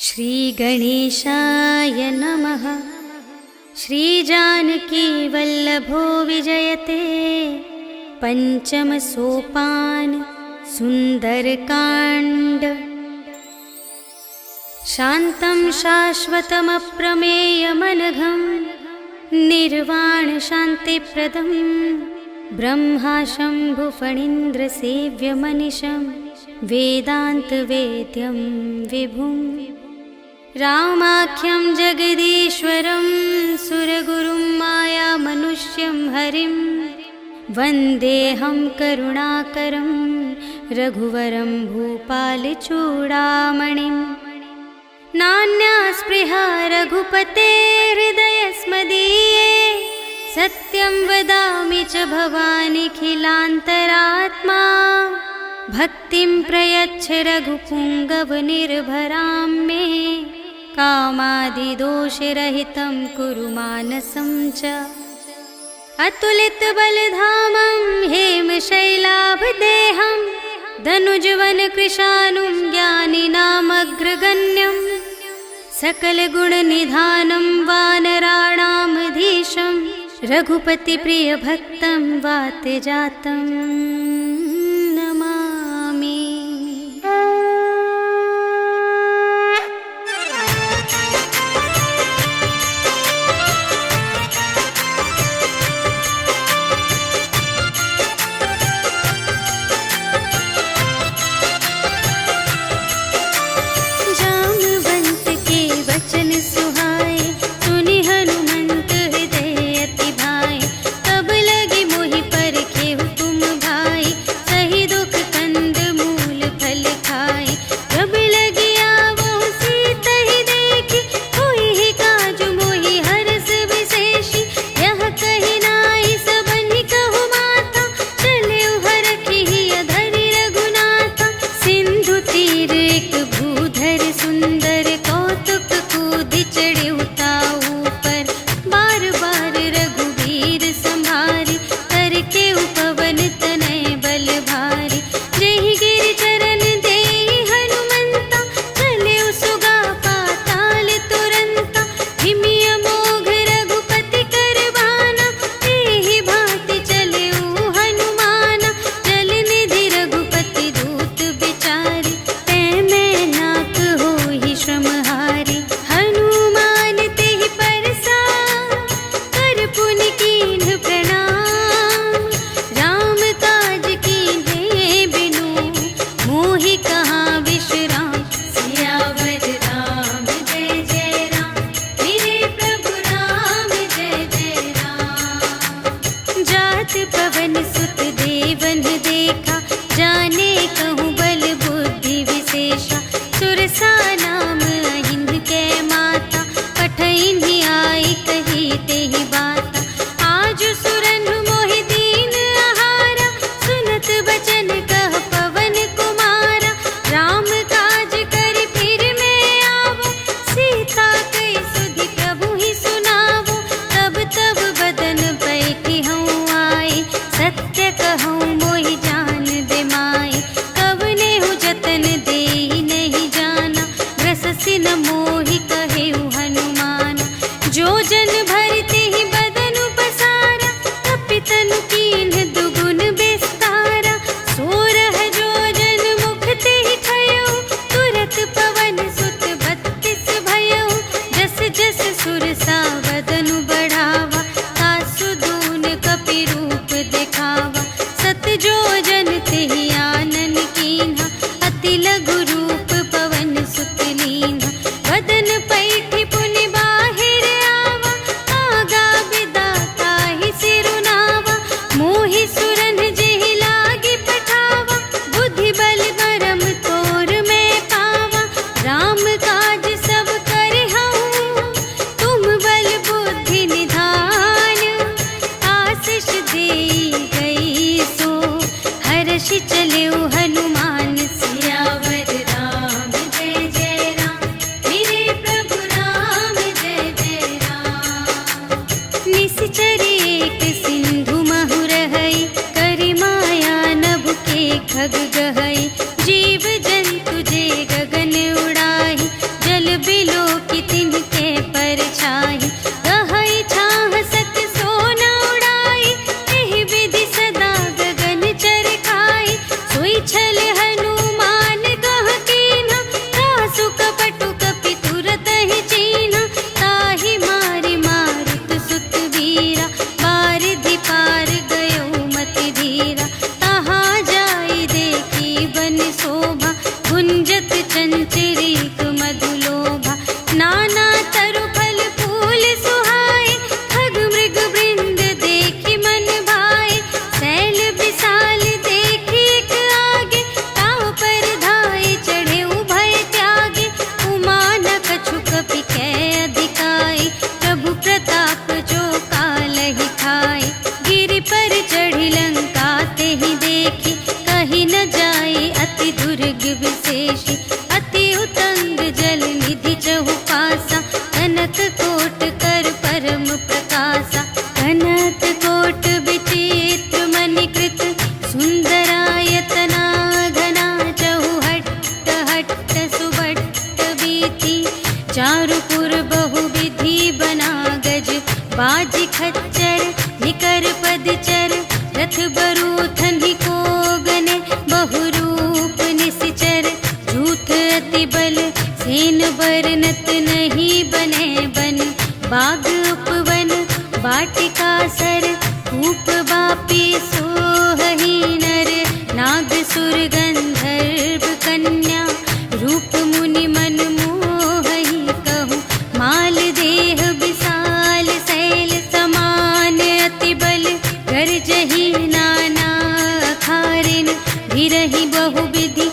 श्रीगणेशाय नमः। श्रीजानकी वल्लभो विजयते। पंचम सोपान सुंदरकांड। शान्तं शाश्वतमप्रमेयमनघं निर्वाण शान्तिप्रदं ब्रह्मा शम्भुफणीन्द्रसेव्यमनिशं वेदान्तवेद्यं विभुं रामाख्यं जगदीश्वरं सुरगुरुं मायामनुष्यं हरिं वन्देऽहं करुणाकरं रघुवरं भूपालचूडामणिं। नान्या स्पृहा रघुपते हृदयस्मदीये सत्यं वदामि च भवानिखिलान्तरात्मा। भक्तिं प्रयच्छ रघुपुङ्गवनिर्भरां मे कामादिदोषरहितं कुरु मानसं च। अतुलितबलधामं हेमशैलाभदेहं धनुजवनकृशानुं ज्ञानिनामग्रगण्यं सकलगुणनिधानं वानराणामधीशं रघुपतिप्रियभक्तं वातजातं नमामि। जामवंत के वचन सुहाए सुनि हनुमंत हृदय अति भाए। तब लगे मोहि परखे हुकुम भाई सही दुख कंद मूल फल खाए। जब लगी आवो सीता ही देखी होई ही काज मोहि हरस विशेषी। यह कही नाई सबनि कहु माता चले हरखी धरि रघुनाथा। सिंधु तीर एक भूधर सुंदर कौतुक कूदि चढ़े उताऊ पर। बार बार रघुवीर संभारी करके उपवन तनय बल भारी। जेहि गिर चरण देहि हनुमंता चले सुगा पाताल तुरंता। हिमिय मोघ रघुपति करवाना एहि भांति चले हनुमाना। जल निधि रघुपति दूत बिचारी तै मैं नाक होहि श्रमहारी। हनुमान तेहि परसा कर पुनि कीन्ह प्रणाम। राम काज कीन्हे बिनु मोहि कहाँ विश्राम। सियावर राम जय जय राम मेरे प्रभु राम जय जय राम। जात पवन सुत देवन देखा जाने कहूँ बल बुद्धि विशेषा। सुरसा नाम अहिंद के माता पठैन्हि आई कही तेहि बाता। आज सुरनु मोहि दीन आहारा सुनत बचन कह पवन कुमारा। राम काज करि फिर मैं आवो सीता कई सुधि प्रभु ही सुनावो। तब तब बदन बैठी हूँ आई सत्य कहूँ मोहि जान बेमाई। कवने हूँ जतन देहि नहीं जाना ग्रससि न मोहि कहेउ हनुमाना। जो जन भरते ही बदन पसारा तपितनु कीन्ह दुगुन विस्तारा। सोरह जो जन मुख तेहि खयउ तुरत पवन सुत 32 भयउ। जस जस सुरसा बदनु बढ़ावा तासु दून कपि रूप दिखावा। सत जो जन तेहि आनन कीन्हा अति लघु रूप पवन सुत लीन्हा। बदन पैठि पुनि बाहिर आवा आगा बिदा ताहि सिरुनावा। मोहि सुरन जेहि लागी पठावा बुद्धि बल बरम तोर मैं पावा। राम काज सब करहूँ तुम बल बुद्धि निधान। आशीष देई गई सो हर्षि चलेउ हनुमान। सियावर राम जय जय राम मेरे प्रभु राम जय जय राम। निश्चर एक सिंधु महु रहई करि माया नभ के खग गहई। जीव जंतु जे गगन उड़ाई चारुपुर बहुविधि बना गज, बाज खच्चर निकर पदचर, रथ बरूथन ही को गने, बहुरूप निश्चर, झूठ अति बल सेन बरनत नहीं बने बन, बाग उपवन वाटिका सर, कूप बापी सोहहि नर, नाग सुर गंधर्व कन्या, रूप मुनि मन मोहहि कहूँ, माल देह विशाल शैल समान, अति बल गर्जहि नाना अखारिन, भिरहि बहुविधि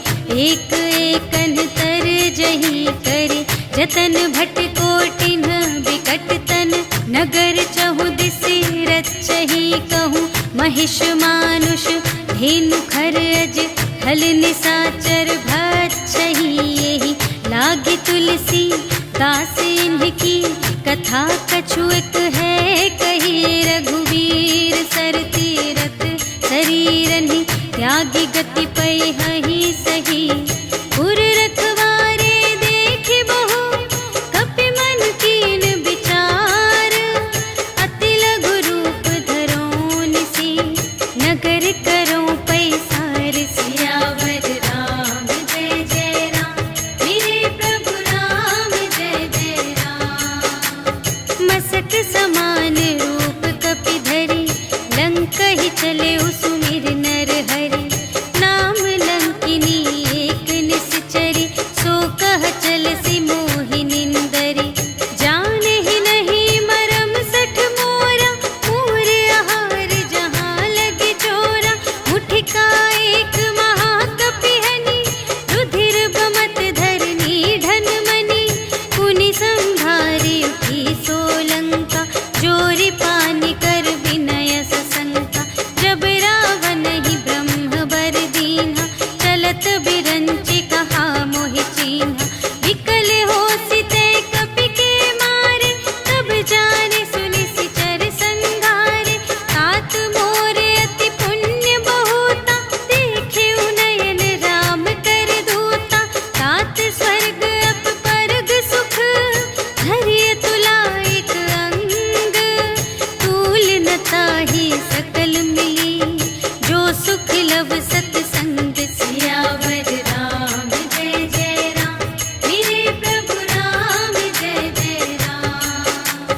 एक एकन तरजहि करे, जतन भट कोटिन विकट तन, नगर चहुदिस रचहि कहूँ, महिष मानुष धेनु खर अज, हल निसाचर भक्षहि एहि, लागी तुलसी दास इनकी, कथा कछु एक है कही, रघुवीर सर तीरथ शरीरहि, त्यागी गति पै हहि सही, पुर रखवारे देख बहु, कपि मन कीन विचार, अति लघु रूप धरो निसी, नगर करो पैसार, सियावर राम जय जय राम, मेरे प्रभु राम जय जय राम, मसक समान रूप कपि धरि, लंक ही चले सुमिर नर हरि, नाम लंकिनी एक निश्चरी, सो कह चल सी मोहि निंदरी, जाने ही नहीं मरम सठ मोरा, मोर आहार जहाँ लगे चोरा, मुठिका एक महाकपि हनि, रुधिर बमत धरनी ढन मनि, पुनि संभारी उठी सोलंका, जोरी पानी कर विनय सशंका, जब रावण ही ब्रह्म बर दीन्हा, चलत बिरंचि कहा मोहि चीन्हा, विकल होसि तै कपि के मारे, तब जाने सुनि सिचर संघारे, तात मोर अति पुण्य बहुता, देखे नयन राम कर दूता, तात स्वर्ग अप परग सुख, धरिय तुला एक अंग, तूल न ताहि सकल मिली, जो सुख लव सतसंग, सियावर राम जय जय राम, मेरे प्रभु राम जय जय राम,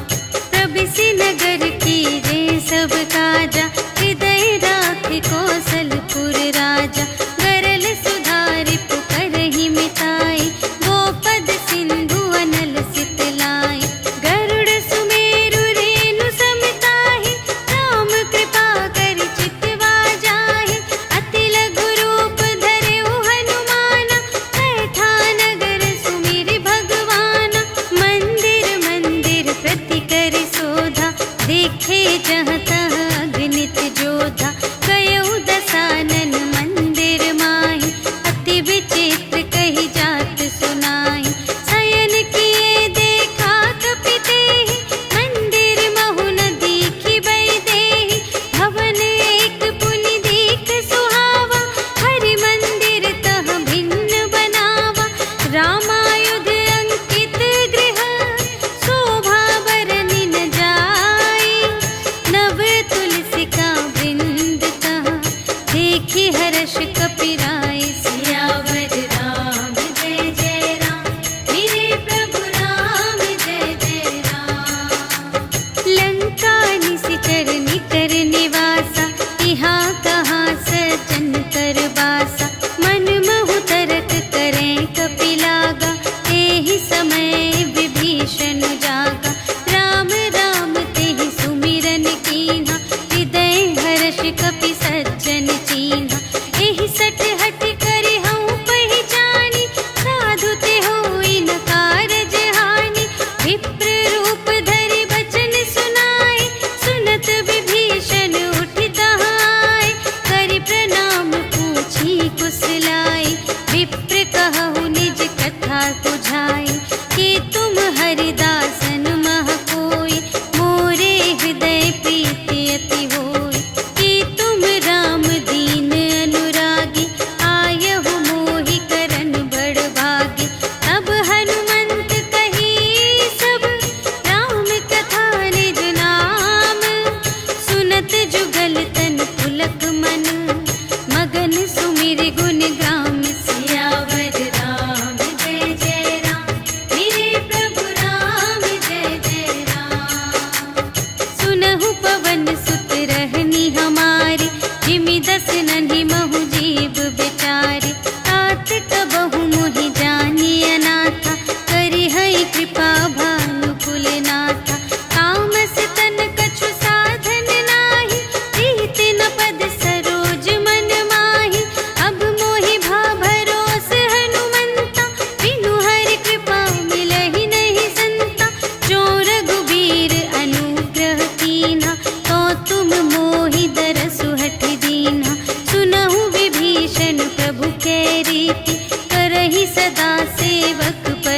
प्रभिसि नगर कीजे सब काजा, हृदय राख कौशलपुर राजा, गरल सुधारि पुकारहि मिताई, गोपद सिंधु अनल सितलाई, गरुड़ सुमेरु रेणु समताहि, राम कृपा करि चितवा जाहि, अति लघु रूप धरेउ हनुमाना, बैठा नगर सुमिरि भगवाना, मंदिर मंदिर प्रति करि शोधा, देखे जहाँ तहाँ अगणित जोधा, गयउ दसानन मंदिर माहि, अति विचित्र कही जात सुनाई, शयन किए देखा कपि तेहि, मंदिर महु न दीखि वैदेही, भवन एक पुनि दीख सुहावा, हरि मंदिर तह भिन्न बनावा, रामायुध अंकित गृह, शोभा बरनि न जाई, नव तुलसिका वृंद तहाँ, देखि हर्ष कपिराई, सियावर राम जय जय राम, मेरे प्रभु राम जय जय राम, लंका निशिचर निकर निवासा, यहाँ कहाँ सज्जन कर बासा, मन महु तरक करें कपि लागा, तेहि समय विभीषण जागा, राम राम तेहि सुमिरन कीन्हा, हृदय हर्ष कपि सज्जन चीन्हा, एहि सठ हठ करि हऊँ पहिचानी, साधु ते होई न कारज हानि, विप्र रूप धरि बचन सुनाए, सुनत विभीषण उठि तहाँ आए, करि प्रणाम पूछी कुशलाई, विप्र कहु निज कथा तुझाई, कि तुम हरिदासन मह कोई, मोरे हृदय प्रीति अति होई, कि तुम राम दीन अनुरागी, आयहु मोहि करन बड़ भागी, तब हनुमंत कही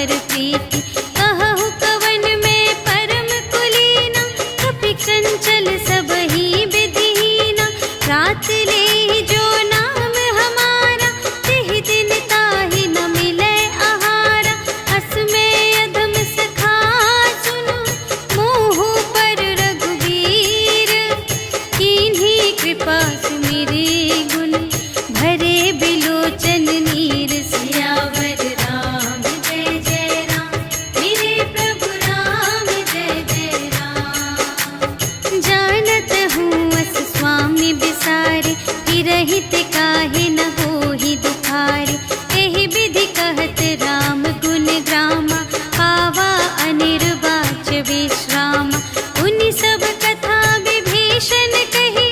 पर प्रीति। कहु कवन में परम कुलीना, कपि चंचल सबहि विधिहीना। रात ले जो नाम हमारा, तिहि दिन ताहि न मिलै आहारा। अस में अधम सखा सुनु, मोहु पर रघुबीर। कीन्ही कृपा सुमिरि गुण, भरे बिलोचन नीर। सियावर राम जय जय राम, मेरे प्रभु राम जय जय राम। जानत हूँ अस स्वामी बिसारे, रहित काहे न होहि दुखारे। एहि विधि कहत राम गुण ग्रामा, पावा अनिर्वाच विश्रामा। उनि सब कथा विभीषण कही,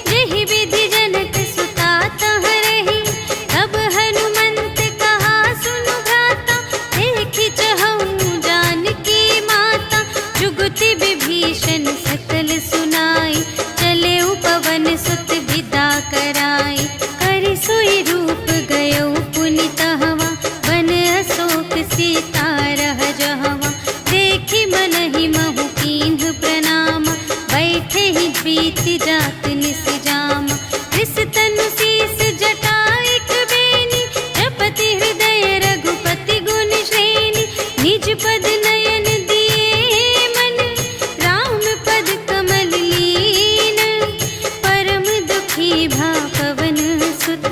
जेहि विधि जनक सुता तह रही। तब हनुमंत कहा सुनु भ्राता, देखि चहऊँ जानकी माता। जुगति विभीषण सकल सुनाई, चले पवन सुत विदा कराई। करि सोई रूप गयो पुनि तहवा, वन अशोक सीता रह जहवा। देखि मनहि महु कीन्ह प्रणामा, बैठे ही प्रीति जात निस जामा। रिस तनु शीस जटा एक बेनी, जपति हृदय रघुपति गुण श्रेणी। निज पद नयन दिए मन, राम पद कमल लीन। परम दुखी भा पवन सुत,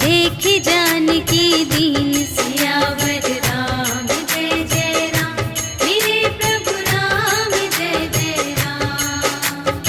देखि जानकी दीन। सियावर राम जय जय राम, मेरे प्रभु राम जय जय राम।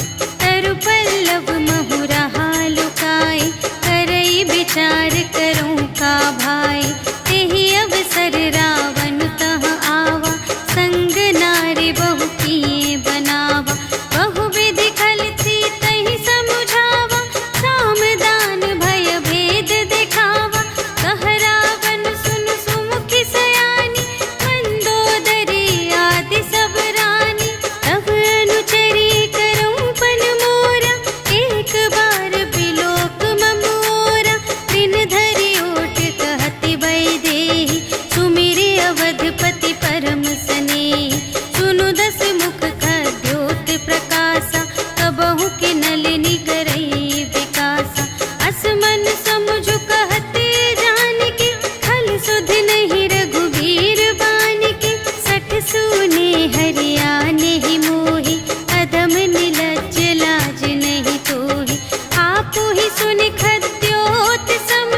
तरु पल्लव महु रहा लुकाई, करई विचार करूँ का भाई। तेहि अवसर रावण तह आवा, संग नारी बहु किए बनावा। बहु विधि खल सीतहि समुझावा, साम दान भय भेद दिखावा। कह रावण सुन सुमुखि सयानी, मंदोदरी आदि सब रानी। तब अनुचरी करऊँ पन मोरा, एक बार बिलोक मम ओरा। दिन धरि ओट कहति वैदेही, सुमिरि अवधपति परम स्नेही। सुनु दस मुख खद्योत प्रकाशा, कबहु के नलिनी करई विकासा। अस मन समुझ कहते जानकी, खल सुध नहीं रघुबीर बानिकी। सठ सूने हरियाने ही मोहि, अधम निलज्ज लाज नहीं तोहि। आपु ही सुनि खद्योत सम,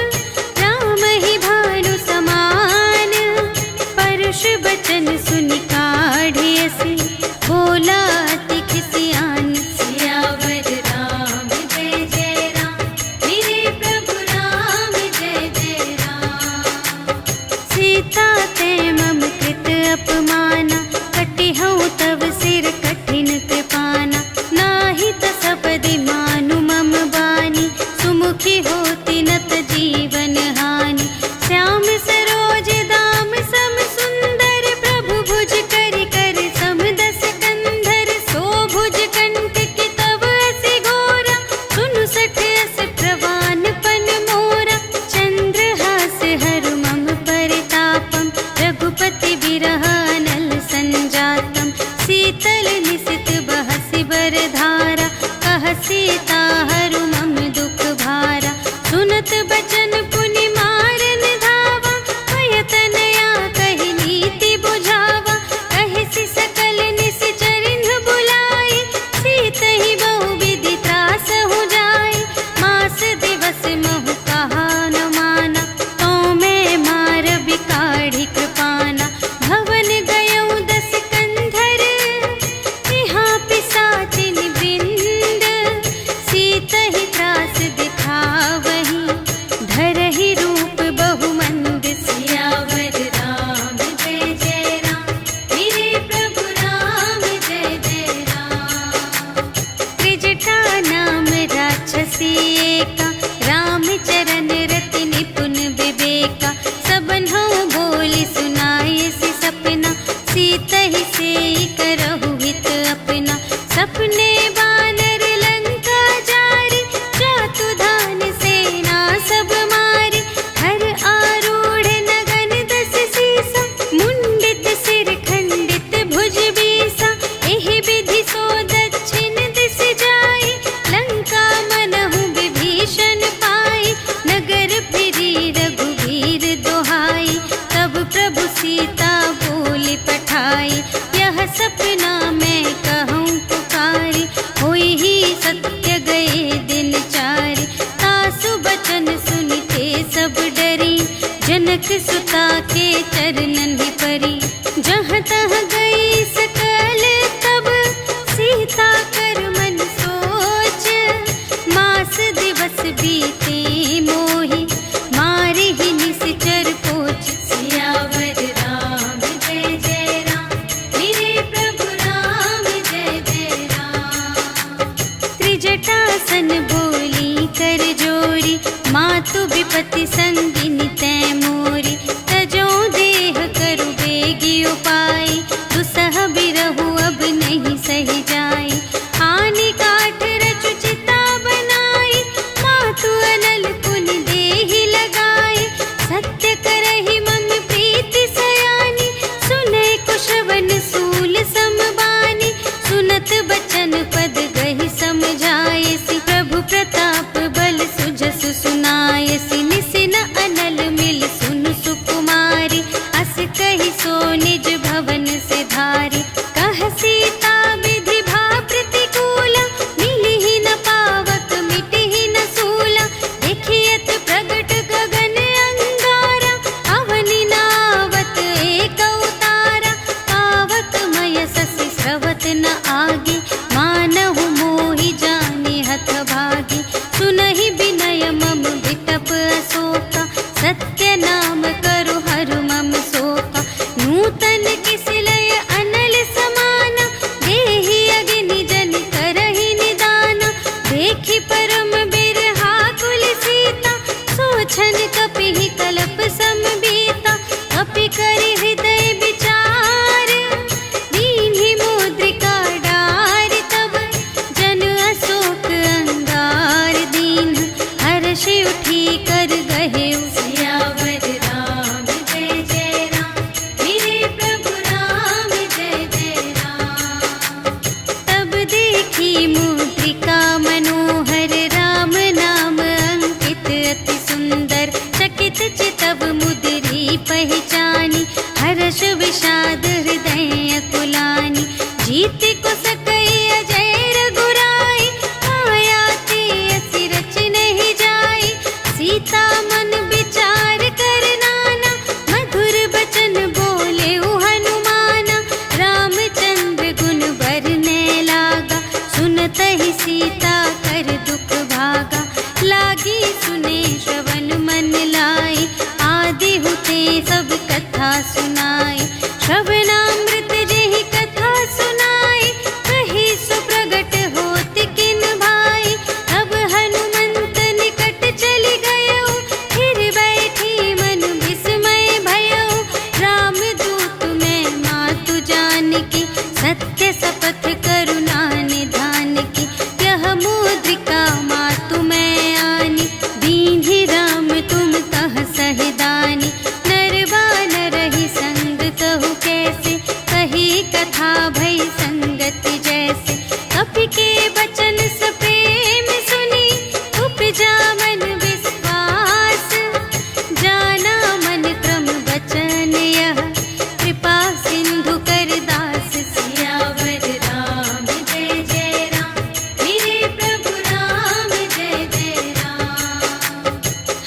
राम ही भानु समान। परुष बचन सुनि काढ़ियसि, बोला अति खिसियान। सियावर राम जय जय राम, मेरे प्रभु राम जय जय राम। सीता ते मम कृत अपमाना, कटिहउँ तव सिर कठिन कृपाना। नाही त सपदि मानु मम बानी, सुमुखी होती नत जीवन हानि। श्याम सरोज दाम सम सुंदर, प्रभु भुज करि कर सम दस कंधर। सो भुज कंठ की तब असी घोरा, सुनु सठ अस प्रवान पन मोरा। चंद्रहास हरु मम परितापम, रघुपति बिरह अनल संजातम। शीतल निसित बहसि बरधारा, कह सीता हरु मम दुख भारा। सुनत बचन पुनि मारन धावा, भय तनया कहि नीति बुझावा। कहिसि सकल निश्चरिन्ह बुलाई, सीतहि बहु विधि त्रास हो जाई। मास दिवस महु कहा न माना, तो मैं मार बिकाढ़ी कृपाना। भवन गयऊँ दस कंधर, यहाँ पिसाचिन वृंद। सीतहि त्रास दिखावहीं, धरहि रूप बहुमंद। सियावर राम जय जय राम, मेरे प्रभु राम जय जय राम। त्रिजटा नाम राक्षसी एका, रामचरण रति निपुण विवेका। सबन्हु बोली सुनायसि सपना, सीतहि सेई करहु हित अपना। सपने बानर लंका जारी, जातु धान सेना सब मारी। हर आरूढ़ नगन दस सीसा, मुंडित सीता के चरणन ही परी। जहाँ तहाँ गई सकल तब सीता कर मन सोच। मास दिवस बीते मोहि मारे ही निश्चर पोच। सियावर राम जय जय राम, मेरे प्रभु राम जय जय राम। त्रिजटासन बोली कर जोरी, मातु विपत्ति संगिनी तै मोरी। तजो देह करु बेगी उपाय, दुसह बिरहु अब नहीं सही जाय। आनी काठ रचु चिता बनाई, मातु अनल पुनि देहि लगाई। सत्य करहि मम प्रीति सयानी, सुनै कुशवन सूल समबानी। सुनत बचन पद गहि समझायसि, प्रभु प्रताप बल सुजसु सुनायसि। निसिन अनल मिल सुनु सुकुमारी, अस कहि सो निज भवन से धारी। कह सीता विधि भा प्रतिकूला, मिलिहि न पावक मिटिहि न सूला। देखियत प्रगट गगन अंगारा, अवनि नावत एक अवतारा। पावक मय ससि स्रवत न आगे, मानहु मोहि जानि हथ भागी। सुनहि विनय मम विटप अशोका, सत्य नाम करु हरु मम शोका। नूतन किसिलय अनल समाना, देहि अग्नि जन करहि निदाना। देखि परम बिरहा कुल सीता, सोचन कपिहि कलप समबीता। कपि करि हृदय विचार, दीन्हि मुद्रिका डारि। तब जन अशोक अंगार दीन, हर्षि उठी कर गहेउ। सियावर राम जय जय राम, मेरे प्रभु राम जय जय राम। तब देखी मुद्रिका मनोहर, राम नाम अंकित अति सुंदर। चकित चितव मुद्री पहचानी, हर्ष विषाद हृदय अकुलानी। जीति को सकई अजय रघुराई, माया ते असि रच नहीं जाई। सीता मन विचार कर नाना, मधुर बचन बोले हनुमाना। रामचंद्र गुण बरने लागा, सुनतहि सीता कर दुख भागा। लागी सुने श्रवण मन लाई, आदि हुते सब कथा सुनाई। श्रवणामृत जेहि कथा सुनाई, कही सो प्रगट होत किन भाई। तब हनुमंत निकट चली गयो, फिर बैठी मन विस्मय भयो। राम दूत मैं मातु जानकी, सत्य शपथ करुणा निधान की। यह मुद्रिका मातु मैं आनी, दीन्हि राम तुम तह सहिदानी। नर बानर ही संग कहु कैसे, कही कथा भई संगति जैसे। कपि के बचन सप्रेम सुनी, उपजा मन विश्वास। जाना मन क्रम बचन यह, कृपा सिंधु कर दास। सियावर राम जय जय राम, मेरे प्रभु राम जय जय राम।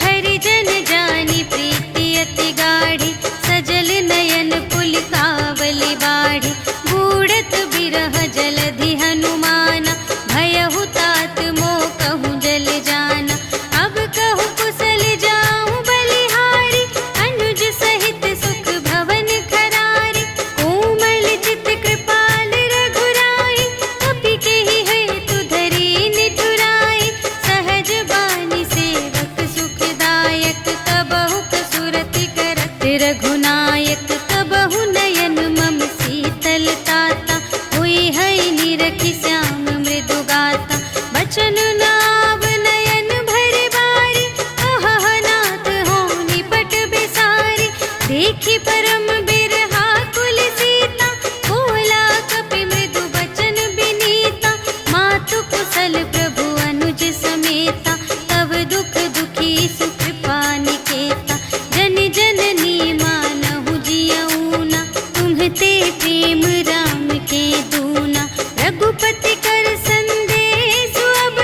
हरि जन जानी प्रीति अति गाढ़ी, सजल नयन पुलकावली बाढ़ी। बूढ़त बिरह जलधि हनुमाना, भयहु तात मोह कहूँ जल जाना। अब कहूँ कुशल जाऊँ बलिहारी, अनुज सहित सुख भवन खरारी। कोमल चित कृपाल रघुराई, कपि केहि हेतु धरी निठुराई। सहज बानी सेवक सुखदायक, कबहु कसुरति करत रघुनायक। कबहु नयन मम शीतल ताता, हुई है निरखि श्याम मृदु गाता। बचन नाव नयन भरि बारी, अहह नाथ हो निपट बिसारी। देखी परम बिरहा कुल सीता, बोला कपि मृदु बचन बिनीता। मातु कुशल प्रभु अनुज समेता, तब दुख दुखी सुकृपा निकेता। जन जननी मानहु जियऊना, तुम्हते प्रेम राम के दूना। रघुपति कर संदेश अब,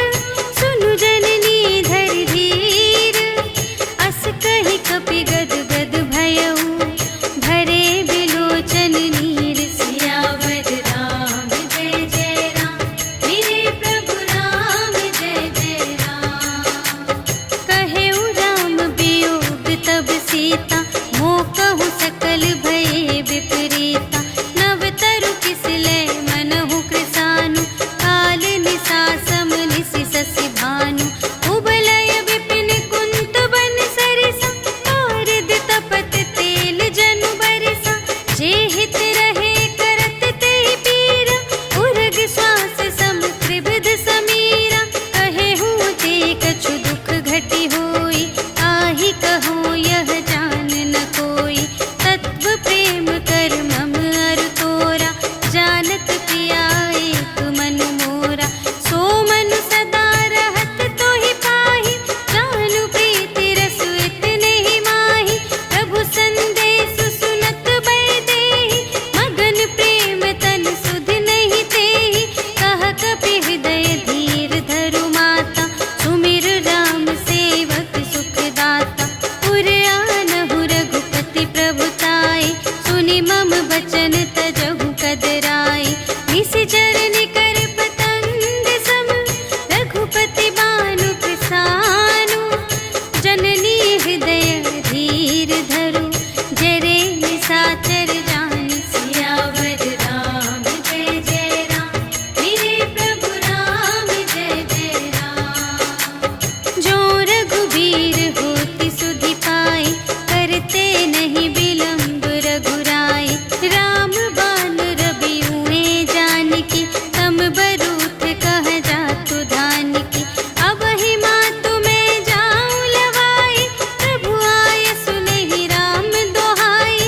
सुनु जननी धरि धीर। अस कहि कपि गद गद भयउ, हित रहे करत ते पीरा, उर्ग श्वास सम त्रिविध समीरा। कहे हूँ ते कछु दुख घटी होई, आही कहूँ यह जान न कोई। तत्व प्रेम कर मम अरु तोरा, जानत पिया एक मन मोरा। सो मन सदा रहत तो ही पाही, जानु प्रीति रस इतने ही माही। प्रभु संदेश सुनत बै देहि, मगन प्रेम तन सुध नहीं तेहि। कह कपि हृदय धीर धरु माता, सुमिर राम सेवक सुख दाता। उर आनहु रघुपति प्रभुताई, सुनि मम बचन तजहु कदराई। निशिचर निकर पतंग सम, रघुपति बानु कृसानु। जननी हृदय धीर धरु, जरे निशाचर जान। सियावर राम जय जय राम, मेरे प्रभु राम जय जय राम। जो रघुबीर होति सुधि पाई, करते नहीं विलम्ब रघुराई। राम बान रबिउए जानकी, तम बरूथ कह जातु धानिकी। अब ही मातु मैं जाऊं लवाई, प्रभु आय सुनहि राम दोहाई।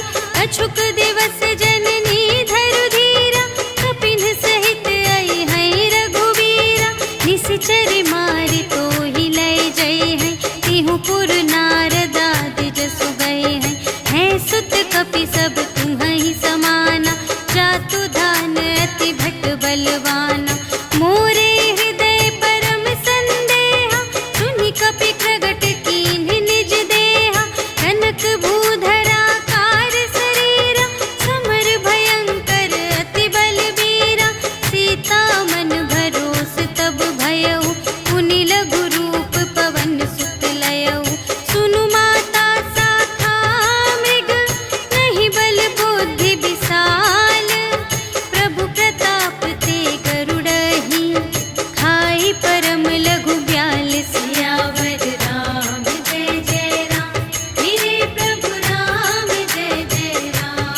अछुक दिवस जननी धरु धीरा, कपिन सहित आई हैं रघुबीरा। निशिचर मारि तोहि लय जय हैं, तिहु पुर नारद आदि जसु गए हैं। हैं सुत कपि सब तुम्हि समाना, जातु धान अति भट बलवाना। मोरे हृदय परम संदेहा, सुनि कपि प्रगट कीन्ह निज देहा। कनक भूधरा कार शरीरा, समर भयंकर अति बलबीरा। सीता मन भरोस तब भयउ, पुनि लघु रूप पवन सुत लयउ। सुनु माता शाखा मृग, नहीं बल बुद्धि विशाल। प्रभु प्रताप ते गरुड़हि, खाई परम लघु ब्याल। सियावर राम जय जय राम, मेरे प्रभु राम जय जय राम।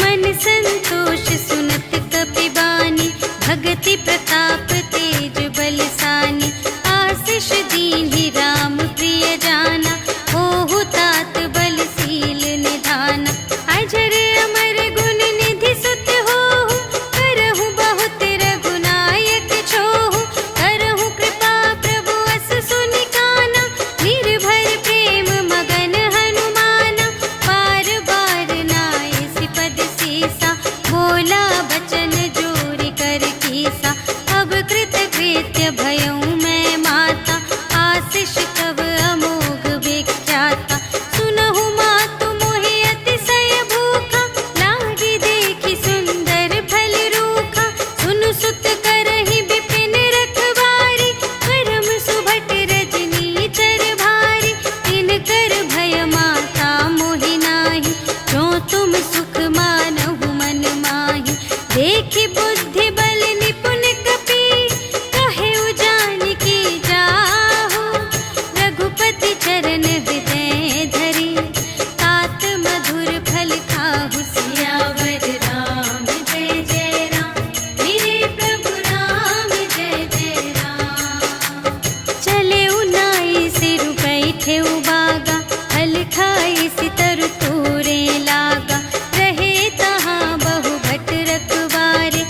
मन संतोष सुनत कपि बानी, भगति प्रताप तेज बलसानी। आशीष दीन्हि राम प्रिय जाना, होहु तात बलशील निधाना। अजर अमर गुण निधि सुत होहु, करहु बहुत रघुनायक छोहु। करहु कृपा प्रभु अस सुनि काना, निर्भर प्रेम मगन हनुमाना। बार बार नाय सिपद सीसा, बोला बचन जोरि कर कीसा। अब कृत कृत्य भयउ मैं माता, आशीष तब अमोघ विख्याता। सुनहु मातु मोहि अतिशय भूखा, लागी देखि सुंदर फल रूखा। सुनु सुत करहि विपिन रखवारी, परम सुभट रजनी चर भारी। तिनकर भय माता मोहि नाही, जो तुम सुख मानहु मन माही। देखि बुद्धि बल निपुण कपि, कहेउ जानकी जाहु। रघुपति चरण हृदय धरि, तात मधुर फल खाहु। सियावर राम जय जय राम, मेरे प्रभु राम जय जय राम। चले उनाई सिर बैठे उबागा, फल खाई सितर तोरे लागा। रहे तहाँ बहु भट रखवारे,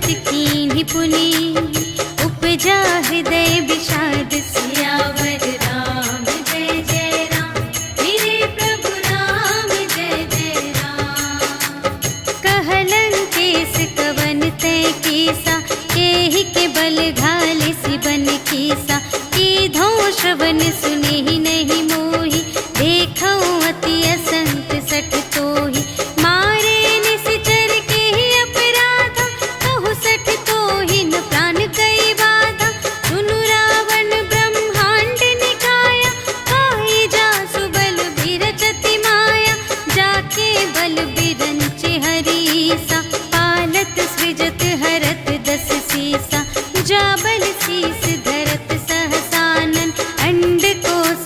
संत कीन्ही पुनि उपजा हृदय विषाद सियावर राम जय जय राम मेरे प्रभु राम जय जय राम। कहलन केस कवन तय केसा केहि के बल घाले सिबन कीसा कीधो श्रवण सुने ही नहीं मोहि देखो अति असंत सठ तोहि मारे निश्चर के ही अपराधा कहु सठ तोहि न प्राण कई बाधा सुनु रावण ब्रह्मांड निकाया काई जासु बल बिरचति माया जाके बल बिरंचि हरीसा पालत सृजत हरत दस सीसा जाबल शीस धरत सहसानन अंड कोश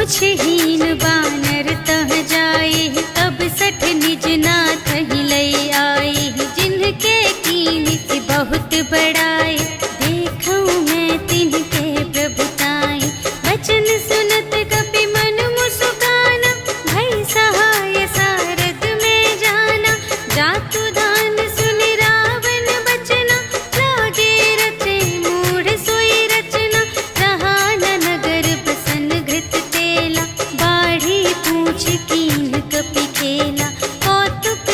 पूछहीन बानर तह जाए, तब सठ निज नाथ ही लई आए। जिनके कीन्ह बहुत बड़ाए, देखऊँ मैं तिनके प्रभुताई। वचन सुनत कपि मन मुस्काना, भई सहाय सारद में जाना। जातु दान सुनि रावण बचना, लागे रचे मूढ़ सोई रचना। रहा न नगर बसन घृत तेला, बाढ़ी पूछ कीन्ह कपि खेला। कौतुक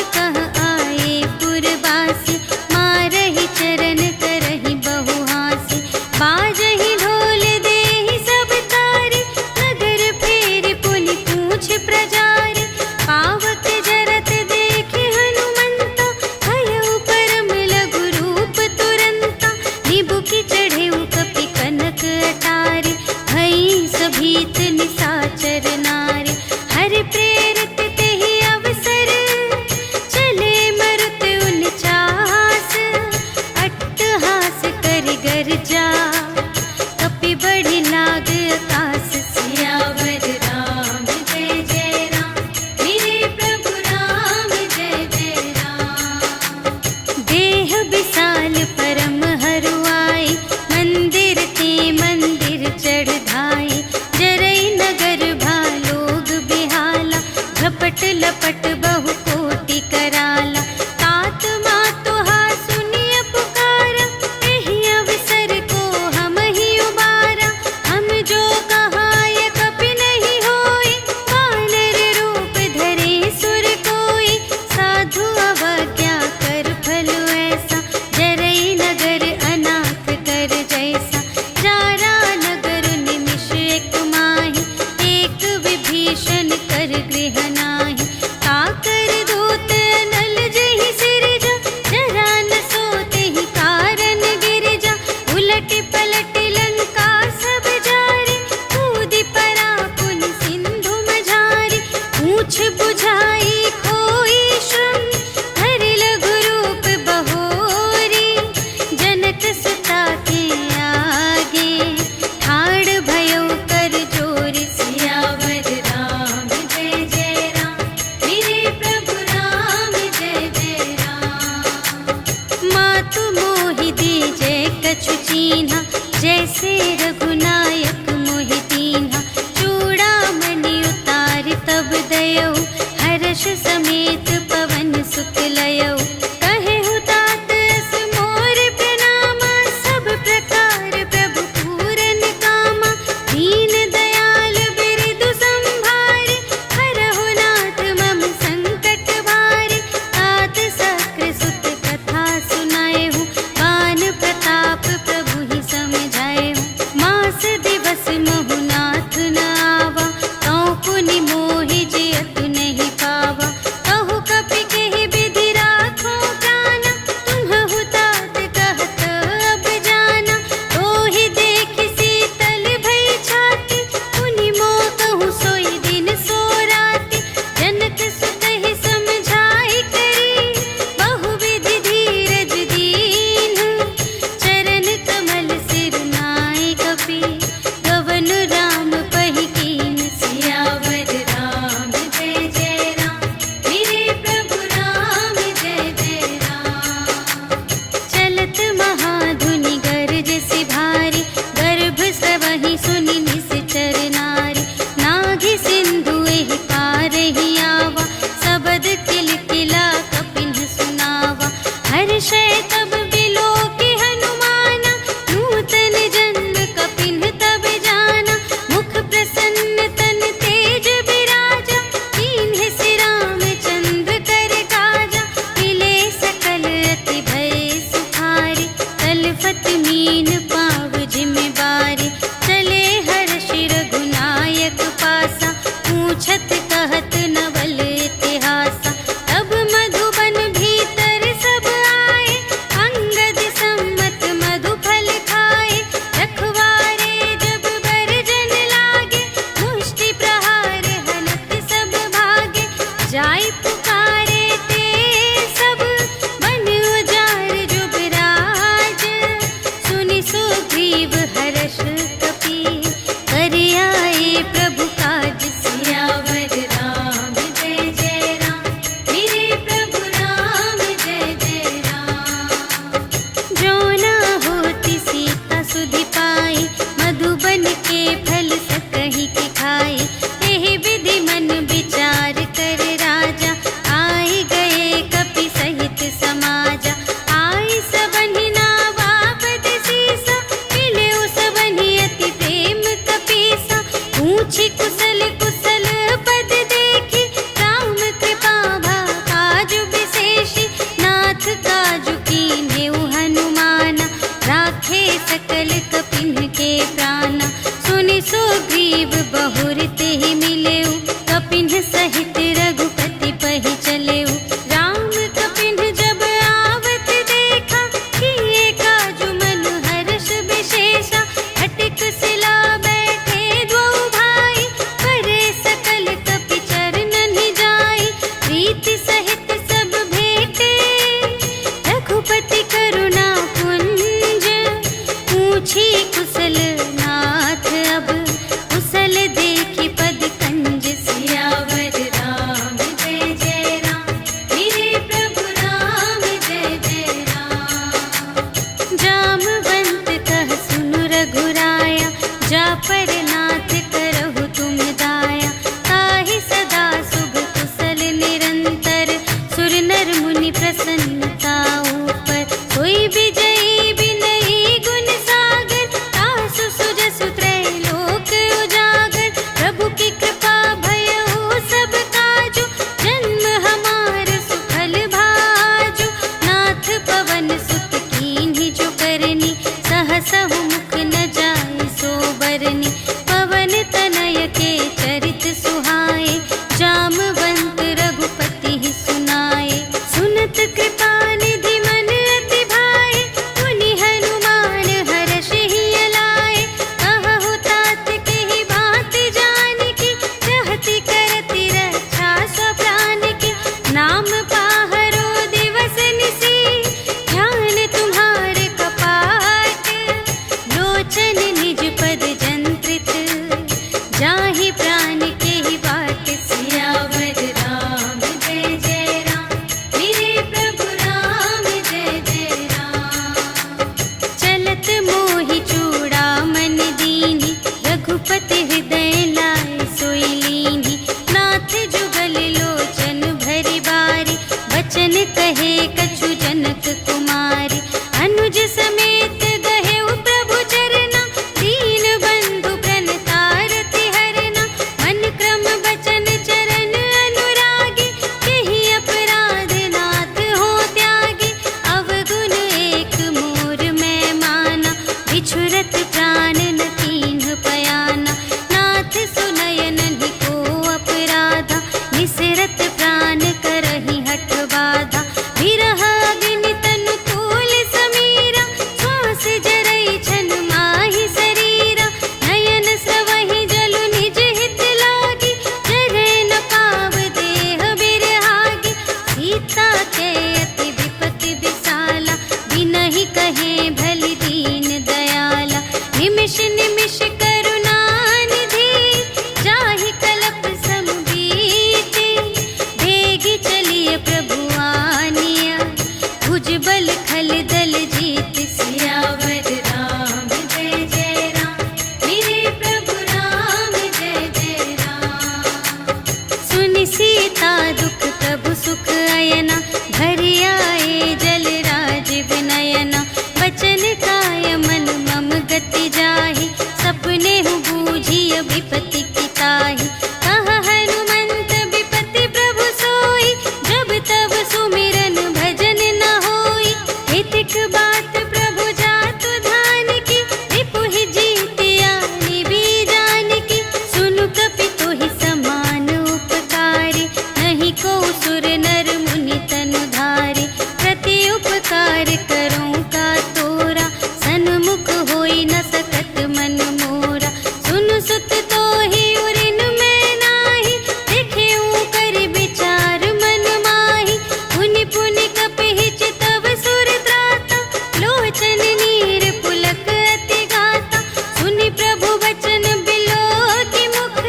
मिटा दुख प्रभु सुख अयना, भरि आए जल राज विनयना। वचन काय मन मम गति जाहि, सपने हूँ बूझिय विपत्ति की ताहि। कहा हनुमंत विपत्ति प्रभु सोई, जब तब सुमिरन भजन न होई। हितिक बात प्रभु जातु ध्यान की, रिपुहि जीतिया निबी जान की। सुनु कपि तोहि समान उपकारी, नहीं को सुर नर मुनि तनु धारी। प्रति उपकार करूं का तोरा, सन्मुख होई न सकत मन मोरा। सुनु सुत तोहि उरिन मैं नाही, देखेऊं कर विचार मन माही। पुनि पुनि कपि चितव सुर त्राता, लोचन नीर पुलक अति गाता। सुनि प्रभु वचन बिलोकि मुख,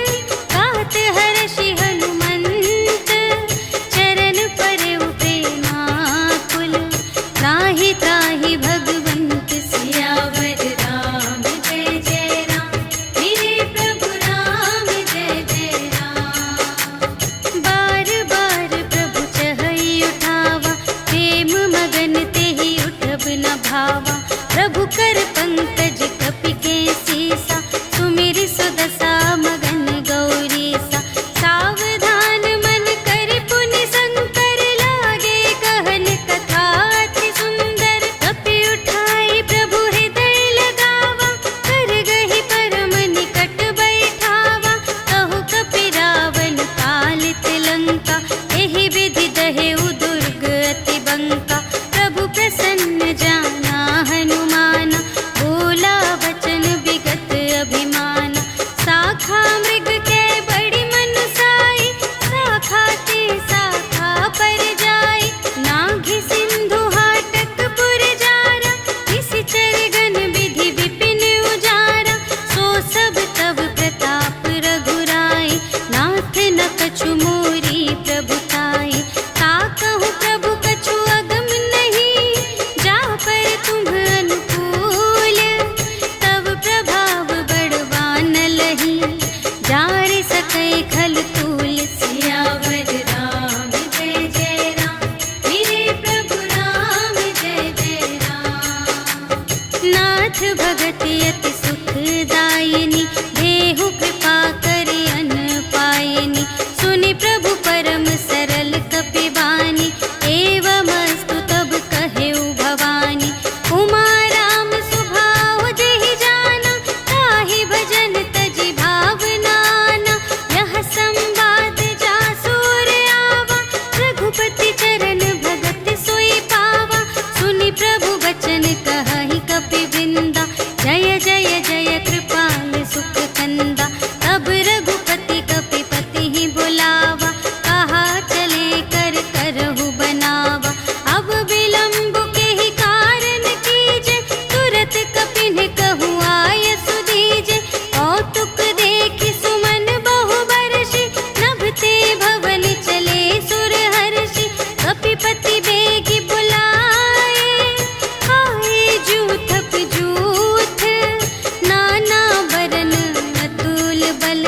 गात हर्षि हनुमंत। चरण परउ प्रेमाकुल, त्राहि त्राहि भगवंत सियावर राम। जय जय राम, मेरे प्रभु राम जय जय राम। बार बार प्रभु चहई उठावा, प्रेम मगन तेहि उठब न भावा। प्रभु कर पंकज कपि के सीसा, सुमिरि सुदशा मगन गौरीसा। सावधान मन कर पुनि शंकर, लागे कहन कथा अति सुंदर। कपि उठाई प्रभु हृदय लगावा, कर गहि परम निकट बैठावा। कहु कपि रावण कालित लंका, एहि विधि दहेउ दुर्ग अति बंका। प्रभु प्रसन्न जाना हनुमाना, बोला वचन विगत अभिमाना। शाखा मृग के बड़ी मनुसाई, शाखा ते शाखा पर जाई। नाघि सिंधु हाटक पुर जारा, निशिचर गण विधि विपिन उजारा। सो सब तब प्रताप रघुराई, नाथ न कछु मोरी प्रभुताई। ताकहु प्रभु कछु अगम नहीं, जा पर तुम अनुकूल। तब प्रभाव बड़वान लही, जारि सकै खल तूल। सियावर राम जय जय राम, मेरे प्रभु राम जय जय राम। नाथ भगति अति सुखदायिनी, देहु कृपा करि अन पायिनी। सुनि प्रभु परम सरल कपि बानी, एवमस्तु तब कहेउ भवानी। उमा राम सुभाव जेहि जाना, ताहि भजन तजि भावनाना। यह संवाद जासुर आवा, रघुपति चरण भगत सोई पावा। सुनि प्रभु वचन कहहि कपि बिंदा, जय जय जय कृपाल सुख कंदा। तब रघुपति कपि पति ही बुलावा, कहा चले कर करहु बनावा। अब विलंब के ही कारण कीजे, तुरत कपिन कहु आय सुदीजे। कौतुक देखि सुमन बहु बरषि, नभते भवन चले सुर हर्षि। कपिपति बेगी बुलाए, आए जूथप जूथ। नाना बरन अतुल बल,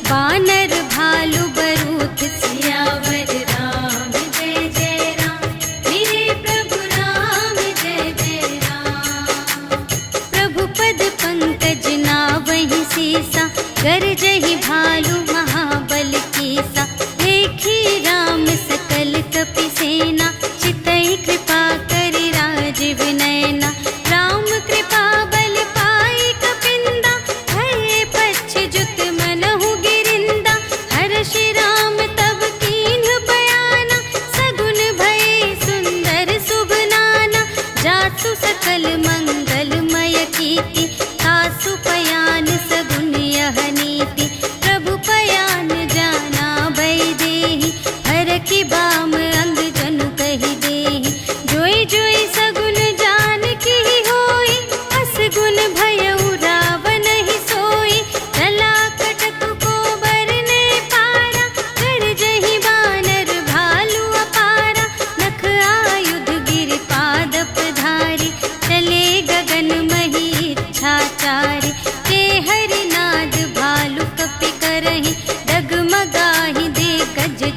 बानर भालु बरूथ। सियावर राम जय जय राम, मेरे प्रभु राम जय जय राम। प्रभु पद पंकज नावहि सीसा, गरजहि भालु महाबल कीसा। देखी राम सकल कपि सेना, चितई कृपा करि राज विनयना। राम कृपा बल पाई कपिंदा, भये पच्छ जुत मनहु गिरिंदा। हर्षि राम तब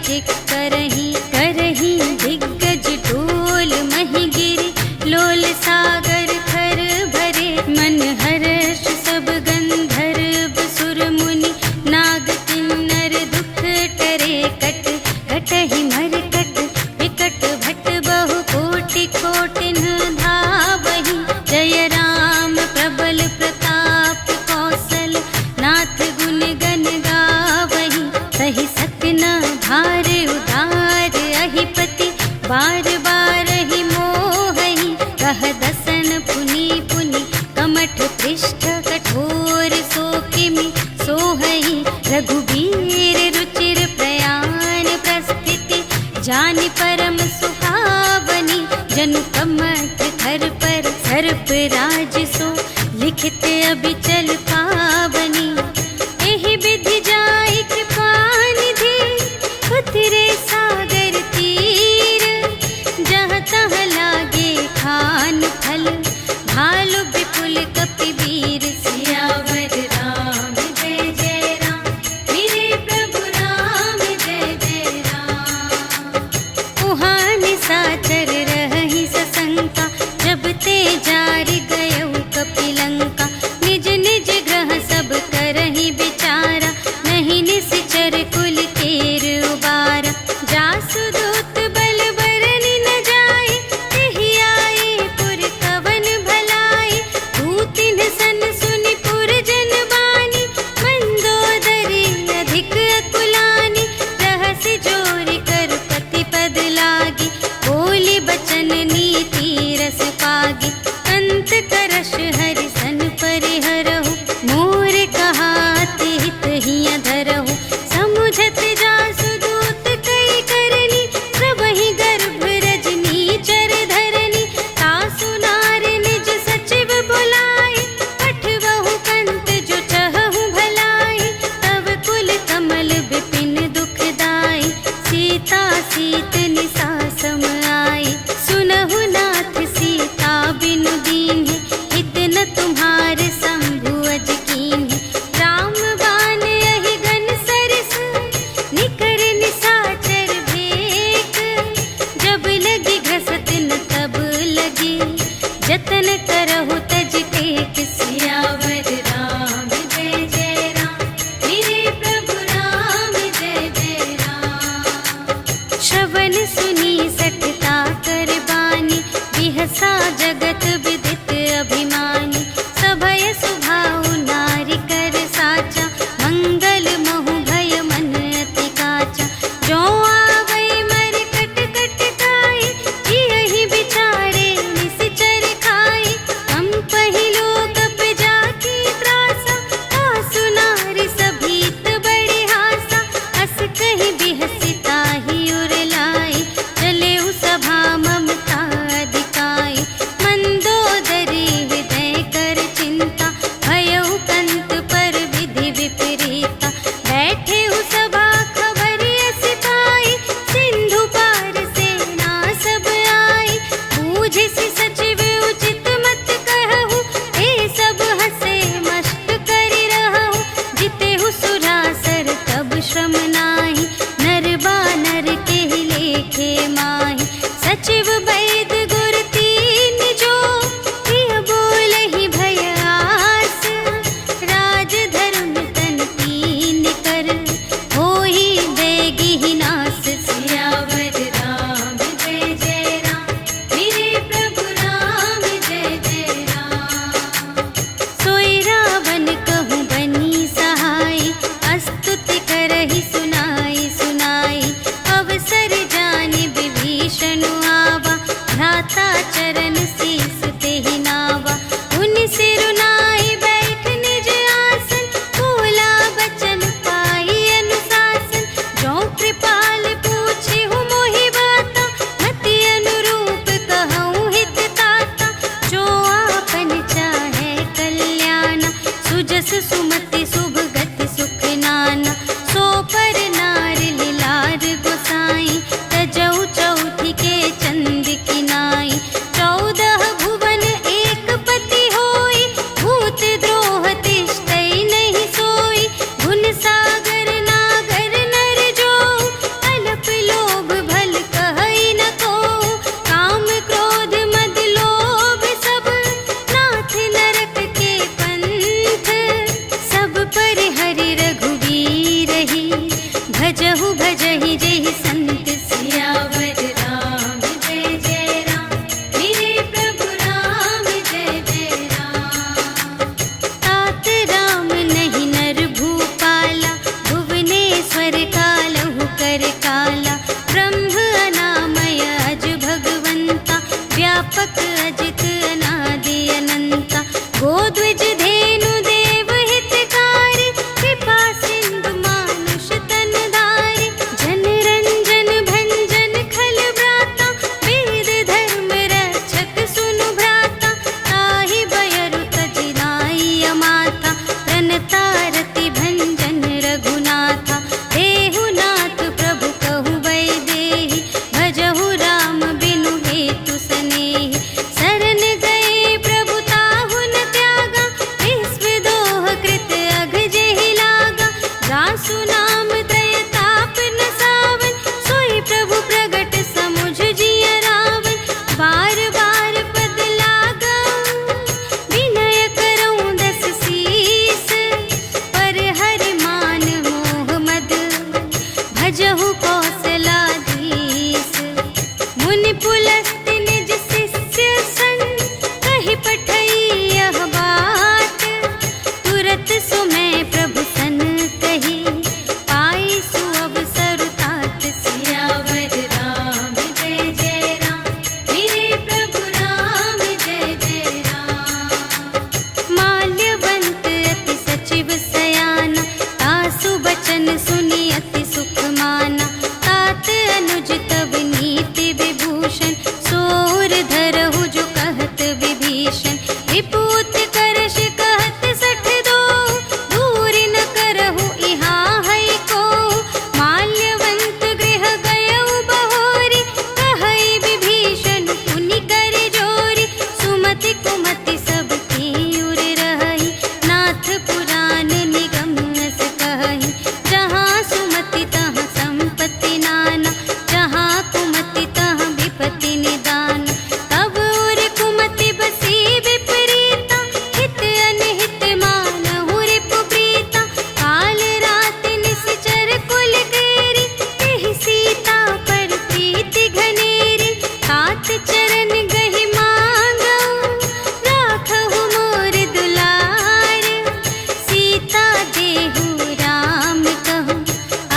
चिक करही करही दिग्गज डोल मही गिरी लोल सागर खर भरे मन हर्ष सब गंधर्व सुर मुनि नाग किन्नर दुख टरे कट कटहि मर कट विकट भट बहु कोटि कोटिन धावहि जय राम प्रबल प्रताप कौशल नाथ गुण गण गावहि सहि सकना भार उदार अहिपति बार बार ही मोहहि कह दसन पुनि पुनि कमठ पृष्ठ कठोर सो किमि सोहहि रघुबीर रुचिर प्रयाण प्रस्थिति जानि परम सुहावनी जनु कमठ धर पर सर्प राज सो लिखित अबिचल पावनी एहि विधि जाहि कृपा निधि उतरे सागर तीर जहाँ तहाँ लागे खान फल भालु विपुल कपिवीर सियावर राम जय जय राम मेरे प्रभु राम जय जय राम उहाँ निशाचर रहहि सशंका जब ते जारि गयौ कपिलंका निज निज ग्रह सब करहि विचारा नहीं निश्चर कुल केर उबारा जासु दूत बल बरनि न जाय तेहि आए पुर कवन भलाई दूतिन सन सुनि पुर जन बानी मंदोदरी अधिक अकुलानी रहसि जोरि कर पति पद लागी बोली बचन नीति रस पागी अंत करश हरि सन परिहरहु मोर कहाति हित हिय धरहु समुझत जासु दूत कई करनी सबहि गर्भ रजनी चर धरनी तासु नार निज सचिव बुलाए पठवहु कंत जो चहहु भलाई तव कुल कमल विपिन दुखदाई सीता सीत निसा सम आई सुनहु नाथ सीता बिनु दीन्हि हित न तुम्हार शंभु अज कीन्हि राम बाण यहि गन सरस निकर निशाचर भेक जब लगी घसत न तब लगी जतन करहु तज टेक सियावर राम जय जय राम मेरे प्रभु राम जय जय राम श्रवण सुनी सठता कर बानी बिहसा जगत विदित अभिमानी सभय सुभाउ नारी कर साचा मंगल महु भय मन अति काचा जो आवै मर कट कट काई जियहि विचारे निश्चर खाई हम पहिलो कप जाकी त्रासा आसु नारी सभीत बड़े हासा हस कहि बिहसिता ही उरलाई चले उ सभा ममता अधिकाई मंदोदरी हृदय कर चिंता भयउ कंत पर विधि विपरीता बैठे उ सभा खबर अस पाई सिंधु पार सेना सब आई बूझिसि सचिव उचित मत कहु हे सब हसे मस्त करि रहु जितेहु सुरासर तब श्रम नाही नर बानर केहि लेखे माहि सचिव वैद गुर तीन जो प्रिय बोलहि भय आस राज धर्म तन कीन कर होहि देगी नास सियावर राम जय जय राम मेरे प्रभु राम जय जय राम सोई रावण कहूँ बनी सहाय अस्तुति करहि सुनाई भजहु भजहि जेहि संत सियावर राम जय जय राम, मेरे प्रभु राम जय जय राम। तात राम नहीं नर भूपाला, भुवनेश्वर कालहु कर काला। ब्रह्म अनामय अज भगवंता, व्यापक अजित अनादि अनंता। गोद्विज धेनु देव हितकारी, कृपा सिंधु मानुष तन धारी। जन रंजन भंजन खल व्राता, वेद धर्म रक्षक सुनु भ्राता। ताहि बयरु तजि नाई अमाता, प्रणतारति भंजन रघुनाथा। देहु नाथ प्रभु कहु वैदेही, भजहु राम बिनु हेतु सनेही। शरण गए प्रभु ताहु न त्यागा, विश्व दोह कृत अघ जेहि लागा। जासु नाम त्रय ताप न सावन, सोई प्रभु प्रगट समुझ जिय रावण। बार बार पद लागा, विनय करऊँ दस सीस। पर हरि मान मोह मद, भजहु कौशलाधीश। मुनि पुलस्त्य निज शिष्य संग, कहि पठई यह बात। तुरत सुमय प्रभु सन कही, पाई सुअवसर तात। सियावर राम जय जय राम, मेरे प्रभु राम जय जय राम। माल्यवंत अति सचिव सयाना, तासु बचन सुनि अति सुख माना। तात अनुज तब नीति विभूषण, सोर धरहु जो कहत विभीषण। विपूत करश कहत सठ दो, दूरि न करहु इहाँ है को। माल्यवंत गृह गयउ बहोरी, कहई विभीषण पुनि कर जोरी। सुमति कुमति सब की उर रहई, नाथ पुराण निगम अस कहई। जहाँ सुमति तहाँ संपत्ति नाना, जहाँ कुमति तहाँ विपत्ति निदान। तब उर कुमति बसी विपरीता, हित अनहित मानहु रिपु प्रीता। काल रात निश्चर कुल केरी, तेहि सीता पर प्रीति घनेरी। तात चरण गहि मांगऊ, राखहु मोर दुलार। सीता देहु राम कहूँ,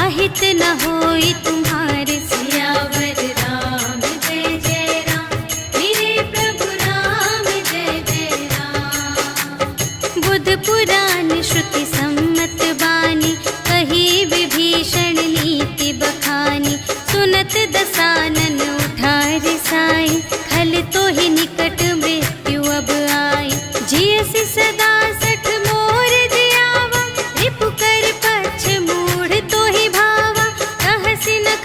अहित न होई तुम्हारे। सियावर राम जय जय राम, मेरे प्रभु राम जय जय राम। बुध पुराण श्रुति सम्मत बानी, कही विभीषण नीति बखानी। सुनत दसानन उठा रिसाई, खल तो ही निकट मृत्यु अब आई। जियसि सदा सठ मोर जियावा, रिपु कर पक्ष मूढ़ तो ही भावा। कहसि न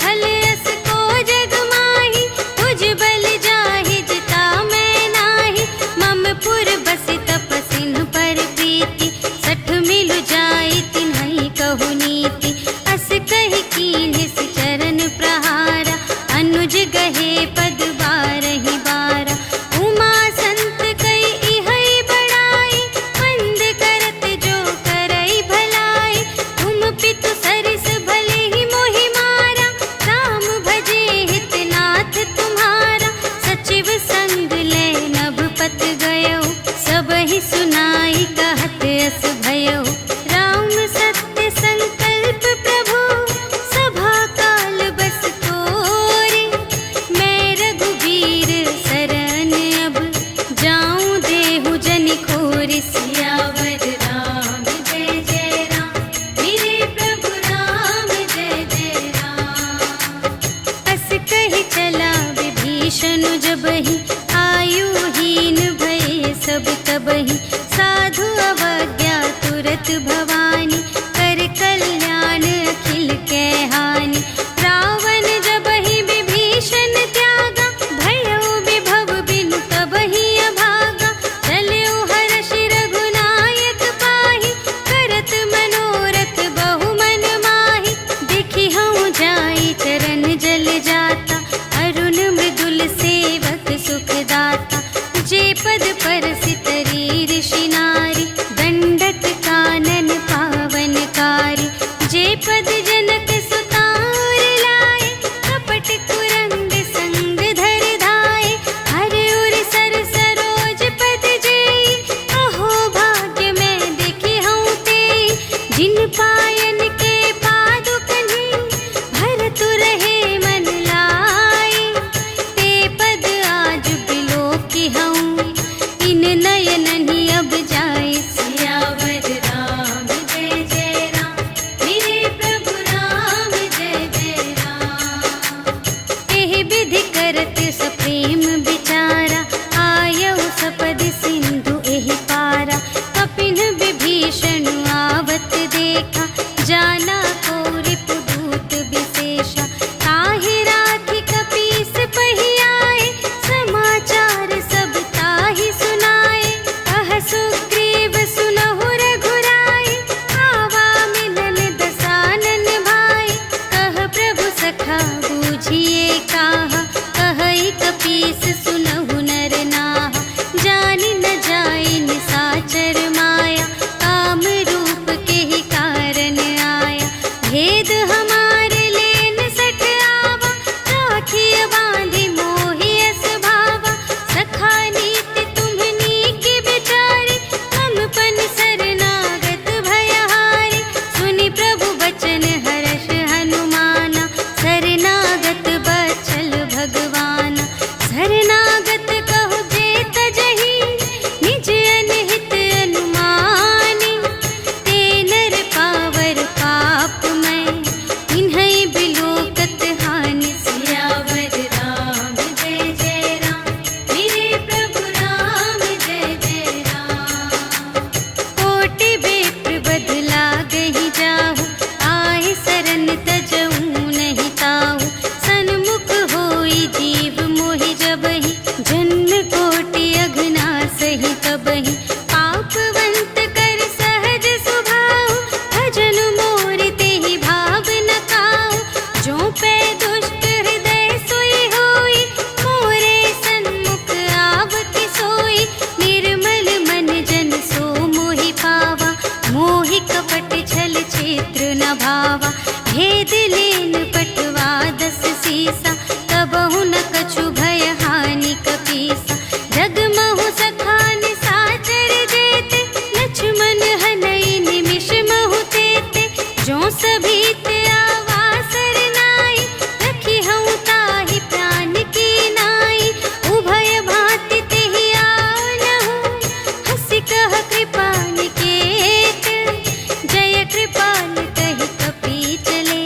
भेद लेन पटवा 10 सीसा, कबहु न कछु भय हानि कपीसा। जगमहु सखान साचर जेते, लक्ष्मण हनई निमिष महु तेते। जो सभीत आवासर नाई, रखी हूँ ताहि प्राण की नाई। उभय भांति तेहि आनहु, हंसि कह कृपा निकेत। जय कृपाल कहि कपी चले,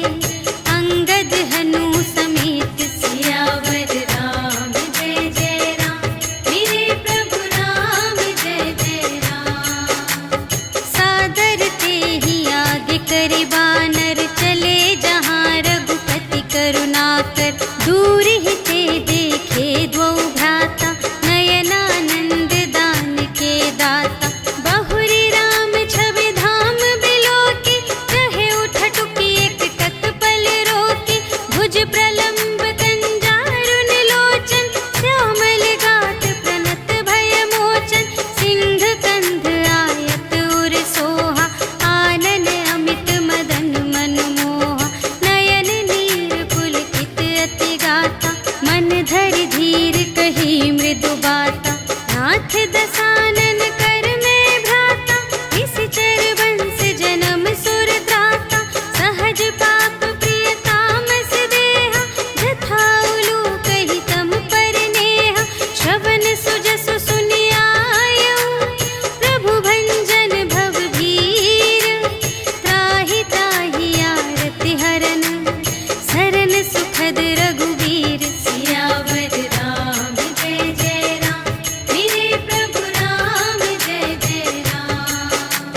अंगद हनु समेत। सियावर राम जय जय राम, मेरे प्रभु राम जय जय राम। सादर तेहि आगे करे बानर, चले जहाँ रघुपति करुणाकर। दूर ही ते देखे द्वौ भ्राता, नयनानंद दान के दाता। बहुरी राम छवि धाम बिलोके, कहे उठ टुकी एक टक पल रोके। भुज प्रलंब कंजारुन लोचन, श्यामल गात प्रणत भय मोचन। सिंह कंध आयत उर सोहा, आनन अमित मदन मनमोहा। नयन नीर पुलकित अति गाता, मन धरि धीर कही मृदु बाता। नाथ दसानन कर में भ्राता, निश्चर वंश जन्म सुर त्राता। सहज पाप प्रिय तामस देहा, जथा उलूक ही तम पर नेहा। श्रवण सुजसु सुनियायऊ, प्रभु भंजन भव भीर। त्राहि ताहि आरति हरन, सरन सुखद रघुवीर। सियावर राम जय जय राम, मेरे प्रभु राम जय जय राम।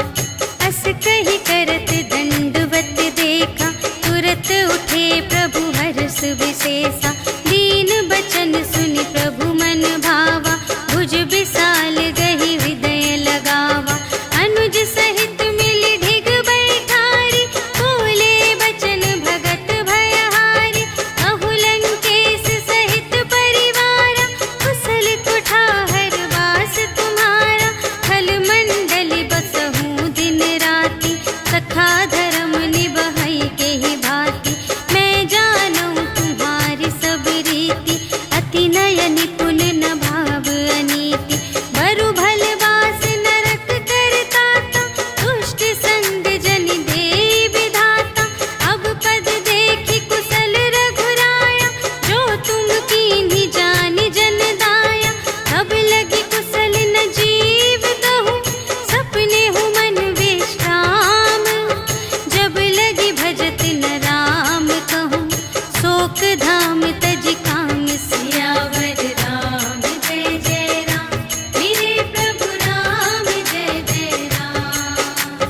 अस कहि करत दंडवत देखा, तुरत उठे प्रभु हर्ष विशेषा। दीन बचन सुनि प्रभु मन भावा, भुज विशाल गहि हृदय लगावा। अनुज सहित मिलि ढिग बैठारी, बोले बचन भगत भयहारी। कहु लंकेश सहित परिवारा, कुशल कुठार वास तुम्हारा। खल मंडली बसहु दिन राति, सखा धर्म निबहै केहि भांति। मैं जानऊँ तुम्हारी सब रीति, अति नय निपुण न भाव अनीति। बरु भल वास नरक करताता, दुष्ट संग जन देई विधाता। अब पद देखि कुशल रघुराया, जो तुम कीन्ही जानि जन दाया। तब लगी कुशल न जीव कहूँ, सपने हूँ मन विश्राम। जब लगी भजत न राम कहूँ, शोक धाम तज काम। सियावर राम जय जय राम, मेरे प्रभु राम जय जय राम।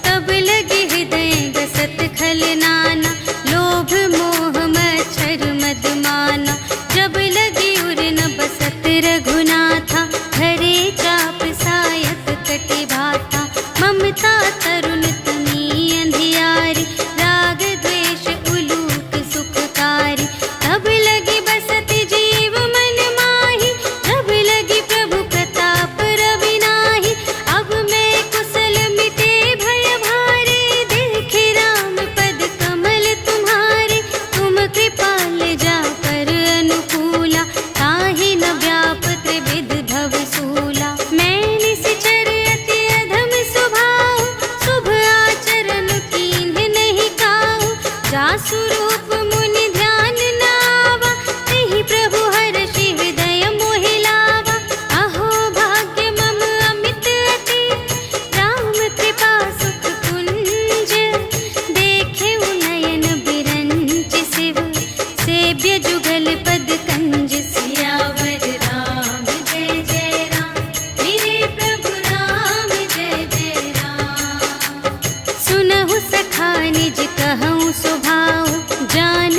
तब लगे हृदय गसत खल नाना, लोभ मोह मच्छर मद माना। जब लगी उर न बसत रघुनाथा, धरे चाप सायक कटि भाता। ममता तरुण तनी अंधियारी, राग द्वेष उलूक सुखकारी। तब लगी बसत जीव मन माही, जब लगी प्रभु प्रताप रवि नाही। अब मैं कुशल मिटे भय भारे, देखे राम पद कमल तुम्हारे। तुम कृपाल जा कर अनुकूला, ताहि न व्याप त्रिविध भव सूला। मैं निश्चर अति अधम स्वभाव, शुभ आचरण कीन्ह नहीं काहू। जासु रूप मुनि ध्यान न आवा, तेहि प्रभु हर्षि हृदय मोहि लावा। अहो भाग्य मम अमित अति, राम कृपा सुख कुंज। देखे नयन बिरंच शिव, सेव्य जुगल पद कंज। सियावर राम जय जय राम, मेरे प्रभु राम जय जय राम। सुनहु सखा निज कहूँ स्वभाव, जान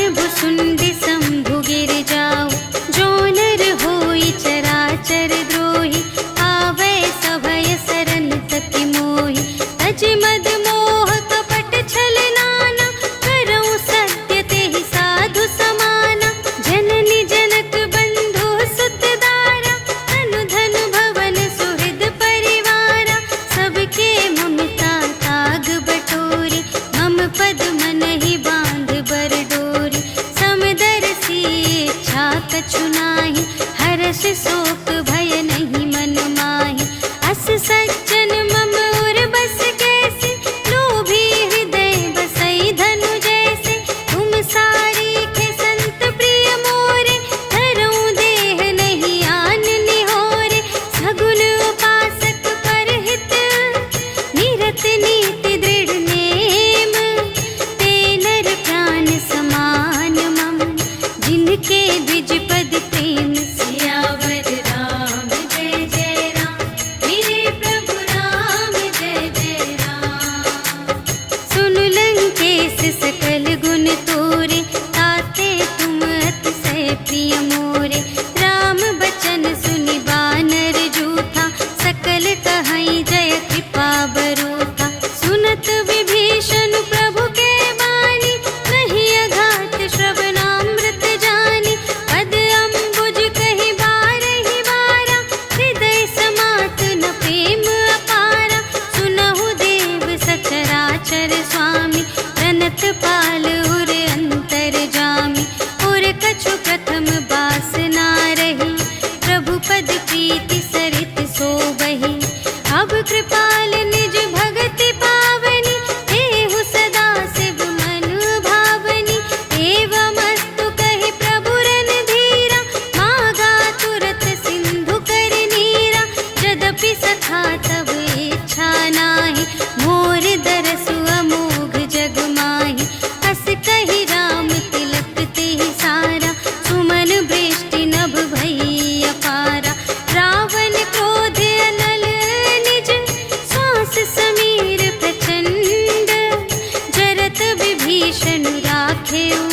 हेऊ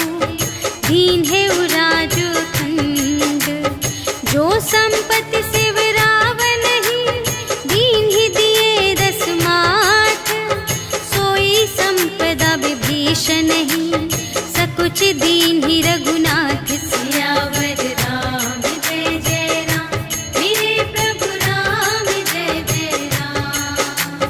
दीन हेऊ राजू खंड। जो संपत्ति शिव रावण ही दीन ही दिए 10 माथ। सोई संपदा विभीषण ही सकुच दीन ही रघुनाथ। सियावर राम जय जय राम, मेरे प्रभु राम जय जय राम।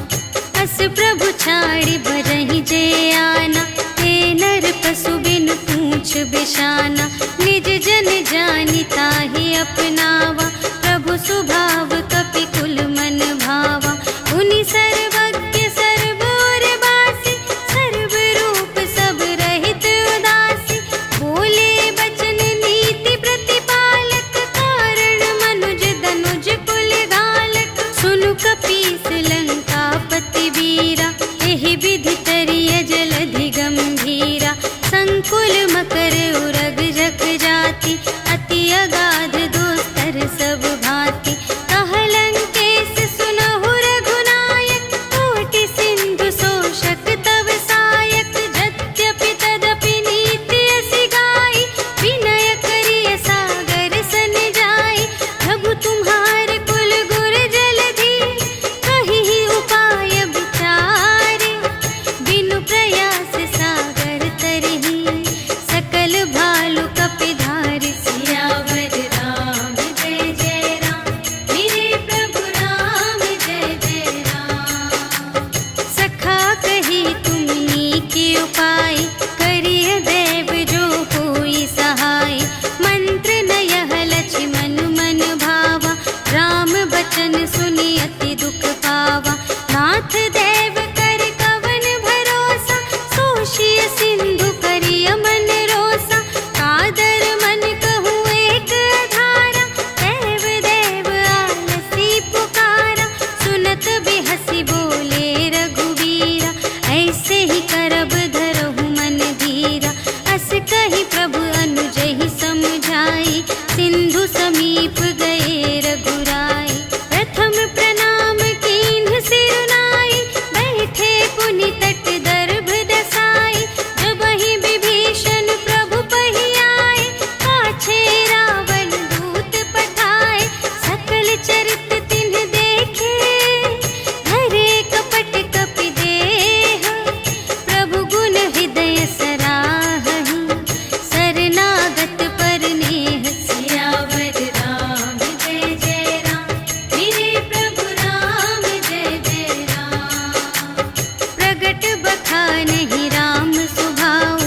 अस प्रभु छाड़ी भरहि जय आना, ते नर पशु बिनु पूछ बिशाना। निज जन जानि ताहि अपनावा, प्रभु स्वभाव कपि कुल मन भावा। उनि सर्वज्ञ सर्व और वासी, सर्व रूप सब रहित उदासी। बोले बचन नीति प्रतिपालक, कारण मनुज धनुज कुल घालक। सुनु कपीस लंकापति वीरा, एहि विधि तरिय जलधि गंभीरा। संकुल मकर उरग जख जाति, अति अगाध दोस्तर सब भांति। कहलंकेश सुनहु रघुनायक, कोटि सिंधु शोषक तव सायक। यद्यपि तदपि नीति असि गाई, विनय करिय सागर सन जाई। प्रभु तुम्हार कुल गुर जलधि, कहिहि उपाय विचारे। बिनु प्रयास सागर तरहि, सकल भालु कपिधारि। सियावर राम जय जय राम, मेरे प्रभु राम जय जय राम। सखा कही तुमनी के उपाय, करिय देव जो होई सहाय। मंत्र न यह लक्ष्मण मन भावा, राम बचन सुनि अति दुख पावा। नाथ देव कर कवन भरोसा, सोषिय सिंधु करिय मन रोसा। कादर मन कहूँ एक धारा, देव देव आलसी पुकारा। सुनत बिहसी बोले रघुवीरा, ऐसे ही करब धरहु मन धीरा। अस कही प्रभु अनुजहि समझाई, सिंधु समीप गए रघुराई। प्रथम प्रणाम कीन्ह सिरुनाई, बैठे पुनि तट दर्भ दसाई। जबहि विभीषण प्रभु पहि आए, पाछे रावण दूत पठाए। सकल चरित तिन्ह देखे, धरे कपट कपि देह। प्रभु गुण हृदय सराहहि, शरणागत पर नेह। सियावर राम जय जय राम, मेरे प्रभु राम जय जय राम। प्रगट बखानहि राम सुभाऊ,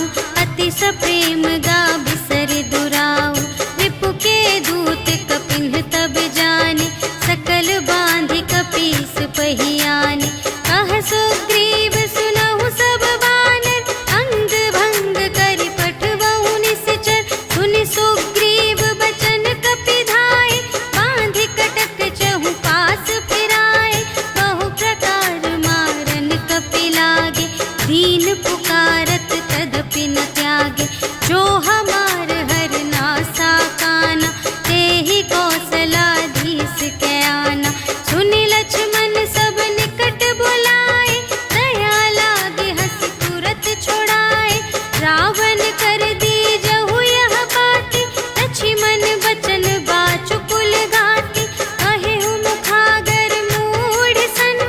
अति सप्रेम गा बिसर दुराऊ। रिपु के दूत कपिन्ह तब जाने, सकल बांधि कपीस पहि आने। कह सुग्रीव सुनहु सब बानर, अंग भंग करि पठवहु निश्चर। सुनि सुग्रीव बचन कपि धाय, बांधि कटक चहु पास फिराए। बहु प्रकार मारन कपि लागे, दीन पुकारत तदपि न त्यागे। जो हमार हर नासा काना, तेहि कौशलाधीश के आना। सुनि लक्ष्मण सब निकट बुलाए, दया लागे हँसि तुरत छुड़ाए। रावण कर दीजहु यह बाती, लक्ष्मण बचन बाचु कुल घाती। कहेहु मुखागर मूढ़ सन,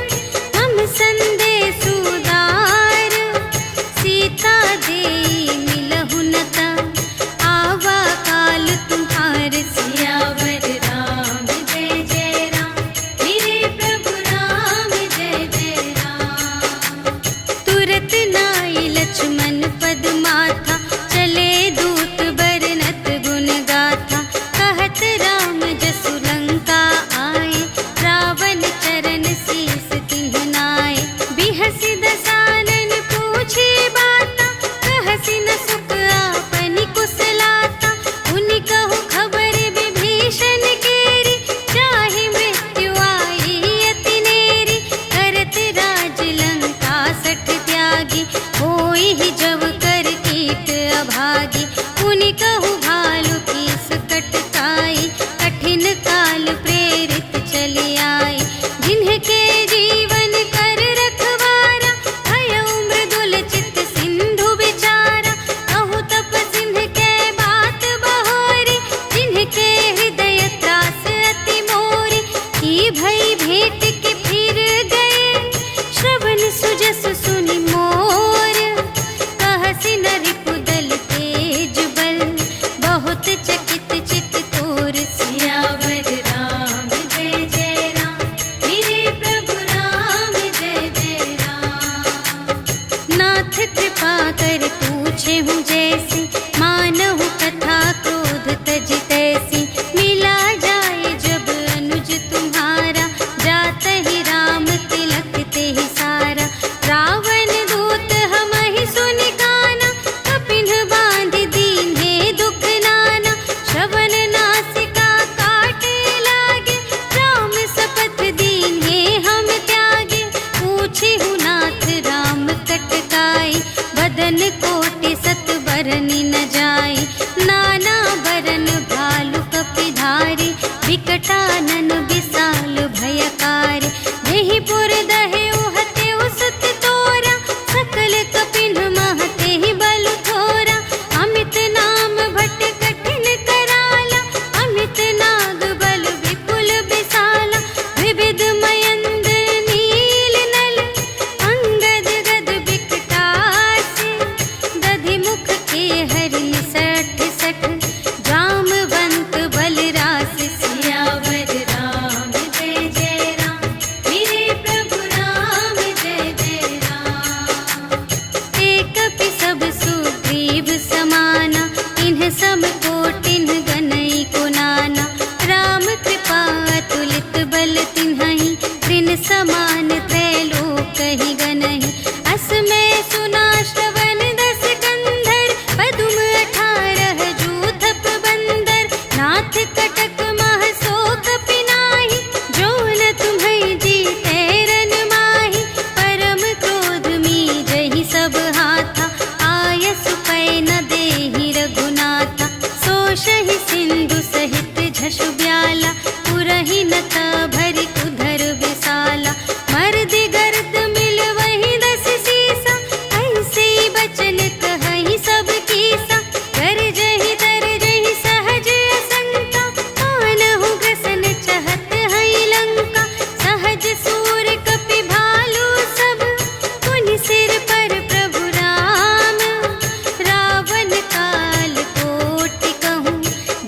हम संदेश उदार। सीता देई मिलहु न ता, आवा काल तुम्हार। सियावर राम जय जय राम, मेरे प्रभु राम जय जय राम। तुरत नाई लक्ष्मण पद माथा, चले दूत बरनत गुण गाथा। कहत राम जसु लंका आए, रावण चरण शीस तिन्ह नाए। बिहसि दसानन पूछे बाता, कहसि न सुख आपनि कुशलाता। उनि कहु खबर विभीषण केरी, जाहि मृत्यु आई अति नेरी। करत राज लंका सठ त्यागी, होई ही जब कर कीट अभागी। उनि कहु भालु की सकट काई, कठिन काल प्रेरित चली आई। जिन्हके जीवन कर रखवारा, भयउ मृदुल चित सिंधु विचारा। कहु बनी न जाई। नाना बरन भालु कपिधारी, विकटानन विशाल भयकारी। देहि पुर दहे उहते उसत तोरा, सकल कपिन महते ही बल थोरा। अमित नाम भट कठिन कराला, अमित नाग बल विपुल विशाला। विविध मयंद्र नील नल, अंगद गद विकटासी। दधि मुख के हरि सठ सठ, जामवंत बलरास। सियावर राम जय जय राम, मेरे प्रभु राम जय जय राम। एक कपि सब सुग्रीव समाना, इन्ह सम कोटिन गनई को नाना। राम कृपा अतुलित बल तिन्हहि, त्रिन समान त्रैलोकहि गनहि। असमय सुना श्रवण दस कंधर, पदुम 18 जूथप बंदर। नाथ कटक मह शोक पिनाहि, जो न तुम्है जीतै रन माहि। परम क्रोध मीजहि सब हाथा, आयसु पै न देहि रघुनाथा। सोषहि सिंधु सहित झषु ब्याला, पुरहि नत भरि उधर विशाला। मर्दि गर्द मिलवहि 10 सीसा, ऐसे बचन कहहि सब कीसा। गरजहि तरजहि सहज असंका, कानहु ग्रसन चहत हई लंका। सहज सूर कपि भालु सब, पुनि सिर पर प्रभु राम। रावण काल कोटि कहूँ,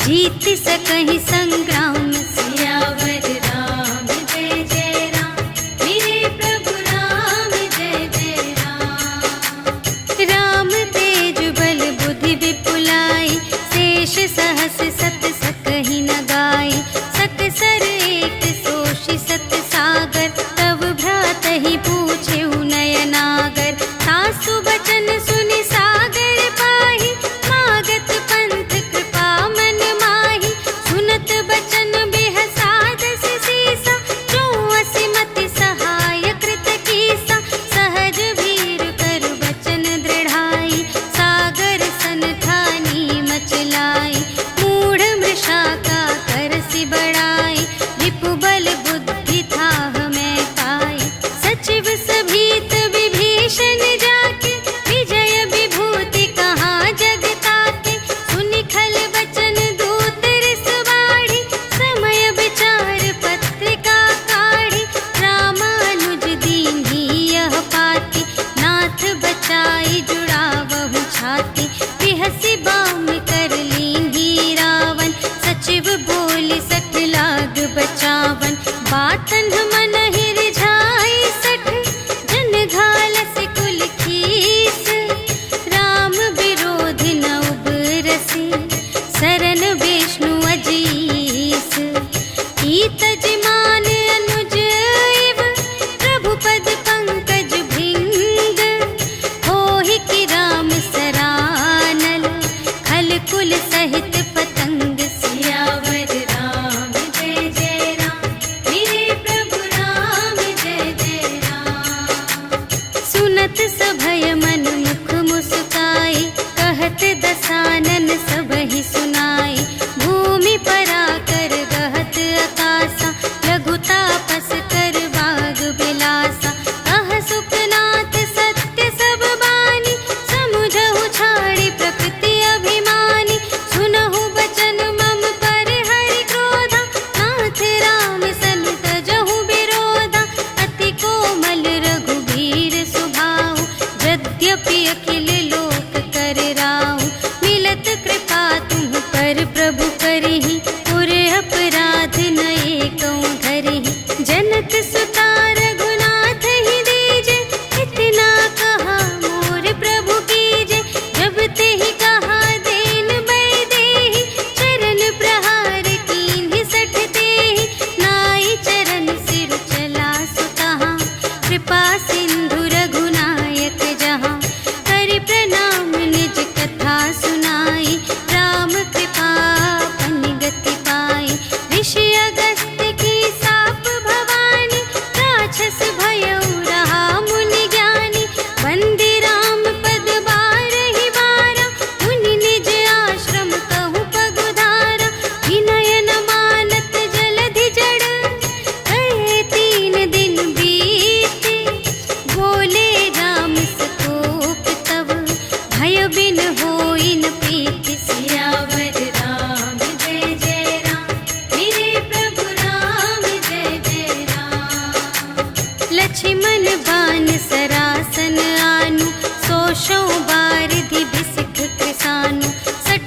जीत सकहि संग्राम। सियावर राम जय जय राम, मेरे प्रभु राम जय जय राम। राम तेज बल बुद्धि विपुलाई, शेष सहस सत सकहि न गाई। सकसर एक सोषि सत सागर, तब भ्रातहि पूछेउ नयनागर। सासु बचन सुनि सागर पाहि, मागत पंथ कृपा मन माहि। सुनत बचन बिहसा 10 सीसा, जो असिमति सहाय कृत कीसा। सहज भीर करु बचन दृढ़ाई, सागर सन ठानी मचलाई। मूढ़ मृषा का करसि बड़ाई, रिपु बल बुद्धि थाह मैं पाई। सचिव सभीत विभीषण जाके, विजय विभूति कहाँ जग ताके। सुनि खल बचन दूत रिस बाढ़ी, समय विचार पत्रिका काढ़ी। रामानुज दीन्ही यह पाती, नाथ बचाई जुड़ावहु छाती। बिहसि बाम कर लीन्ही रावण, सचिव बोलि 60 लाग बचावन। बातन मन रिझाई 60, जन घालसि कुल खीस। राम विरोधि न उबरसि, सरन विष्णु अजीस। ईतज मान अनुज इव, प्रभु पद पंकज भृंग। होहि कि राम सरानल, खल कुल सहित पतंग। सियावर राम जय जय राम, मेरे प्रभु राम जय जय राम। सुनत सभय मन मुख मुस्काई, कहत दसानन सबहि सुनाई। भूमि पराकर गहत आकासा, लघु तापस कर बाग बिलासा। कह सुखनाथ सत्य सब बानी, समुझहु छाड़ी प्रकृति अभिमानी। सुनहु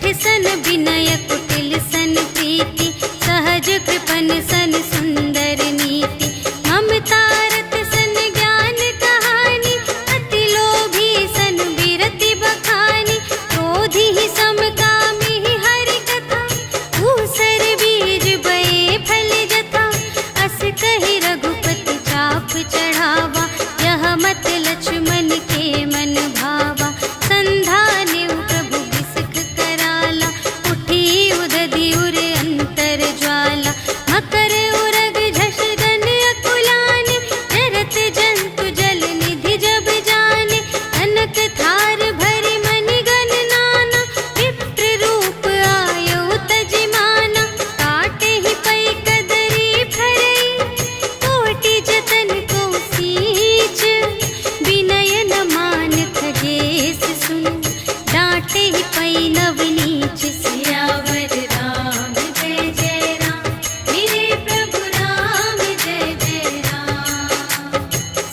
शठ सन विनय कुटिल सन प्रीति, सहज कृपन सन सुंदर नीति। ममता रत सन ज्ञान कहानी, अति लोभी सन विरति बखानी। क्रोधी ही समकामी ही हरि कथा, ऊसर बीज बये फल जथा। अस कहि रघुपति चाप चढ़ावा, यह मत लक्ष्मण के मन भावा। संधाने प्रभु बिसख कराला, उठी उदधि उर अंतर ज्वाला। मकर उरग झष गन अकुलान, जरत जंतु जल निधि जब जाने। कनक थार भरि मनि गण नाना, विप्र रूप आयौ तजिमाना। काटे ही पै कदरी फरई, कोटि जतन को सींच। विनय न मान खगेश सुन, डांटे ही पै नव नीच। सियावर राम जय जय राम, मेरे प्रभु राम जय जय राम।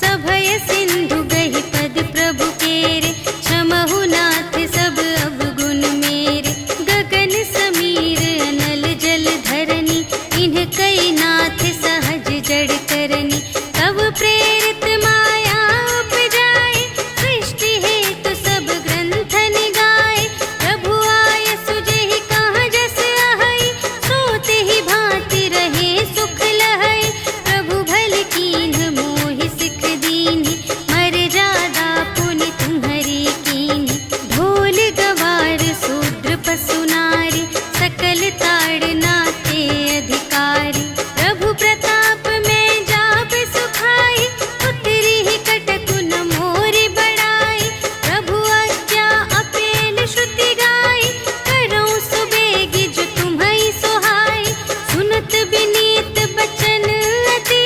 सभय सिंधु गहि पद प्रभु केरे, क्षमहु नाथ सब अवगुण मेरे। गगन समीर अनल जल धरनी, इन्ह कई नाथ सहज जड़ करनी। तब प्रेरित माया उपजाए, सृष्टि हेतु सब ग्रंथन गाए। प्रभु आय सुजेहि कहाँ जस अहै, सोते ही भांति रहे सुख लहै। प्रभु भल कीन्ह मोहि सिख दीन्हि, मर्यादा पुनि तुम्हरी कीन्हि। ढोल गवार शूद्र पशु नारी, सकल ताड़नाते अधिकारी। प्रभु प्रताप में जाप सुखाई, उतरी ही कटकु न मोरि बड़ाई। प्रभु आज्ञा अपेल श्रुति गाई, करऊँ सुबेगी जो तुम्है सोहाई। सुनत विनीत बचन अति,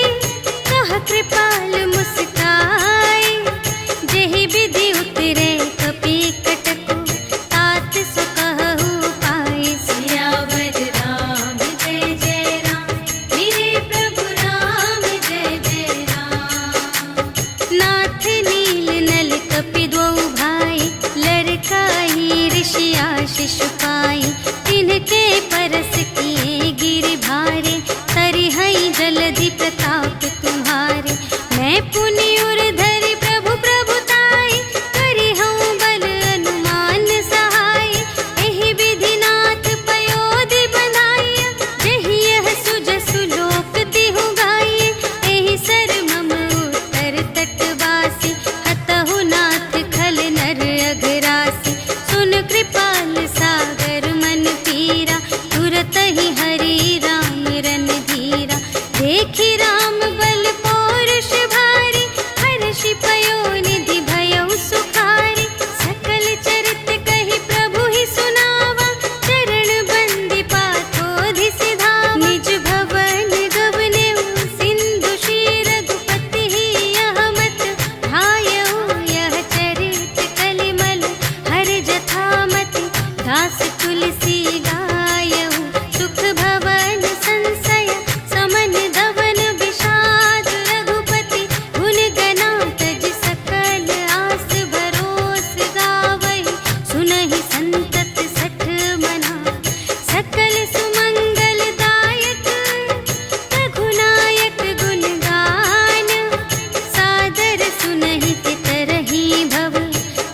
कह कृपाल मुस्काई। जेहि विधि उतरे कपि कटकु, तात सो कहु पाई। सियावर राम जय जय राम, मेरे प्रभु राम जय जय राम। नाथ नील नल कपि द्वौ भाई, लरकाई ऋषि आशीष पाई। तिनके परस किए गिरि भारे, तरिहै जलधि प्रताप तुम्हारे। मैं पुनि उर धरि प्रभु प्रभुताई, करिहउँ बल अनुमान सहाय। एहि विधि नाथ पयोधि बंधाइया, जेहि यह सुजसु लोक तिहु गाइए। एहि सर मम उत्तर तटवासी, हतहु नाथ खल नर अघरासी। सुन कृपाल सागर मन पीरा, तुरत ही हरि राम रन धीरा। देखि राम बल पौरुष भारी, हर्षि पयो निधि भयउ सुखारी। सकल चरित कहि प्रभु ही सुनावा, चरण बंदी पाथोधि सिधावा। निज भवन गवनेउ सिंधु श्री रघुपति ही, यह मत ढायउ यह चरित कलिमल। हर जथामति दास तुलसी गायउ, सुख भवन संशय समन धवन विषाद। रघुपति गुण गना तज सकल आस, भरोस गावहि सुनहि संतत सठ मना। सकल सुमंगल दायक रघुनायक गुण गान, सादर सुनहि तितरहि भव,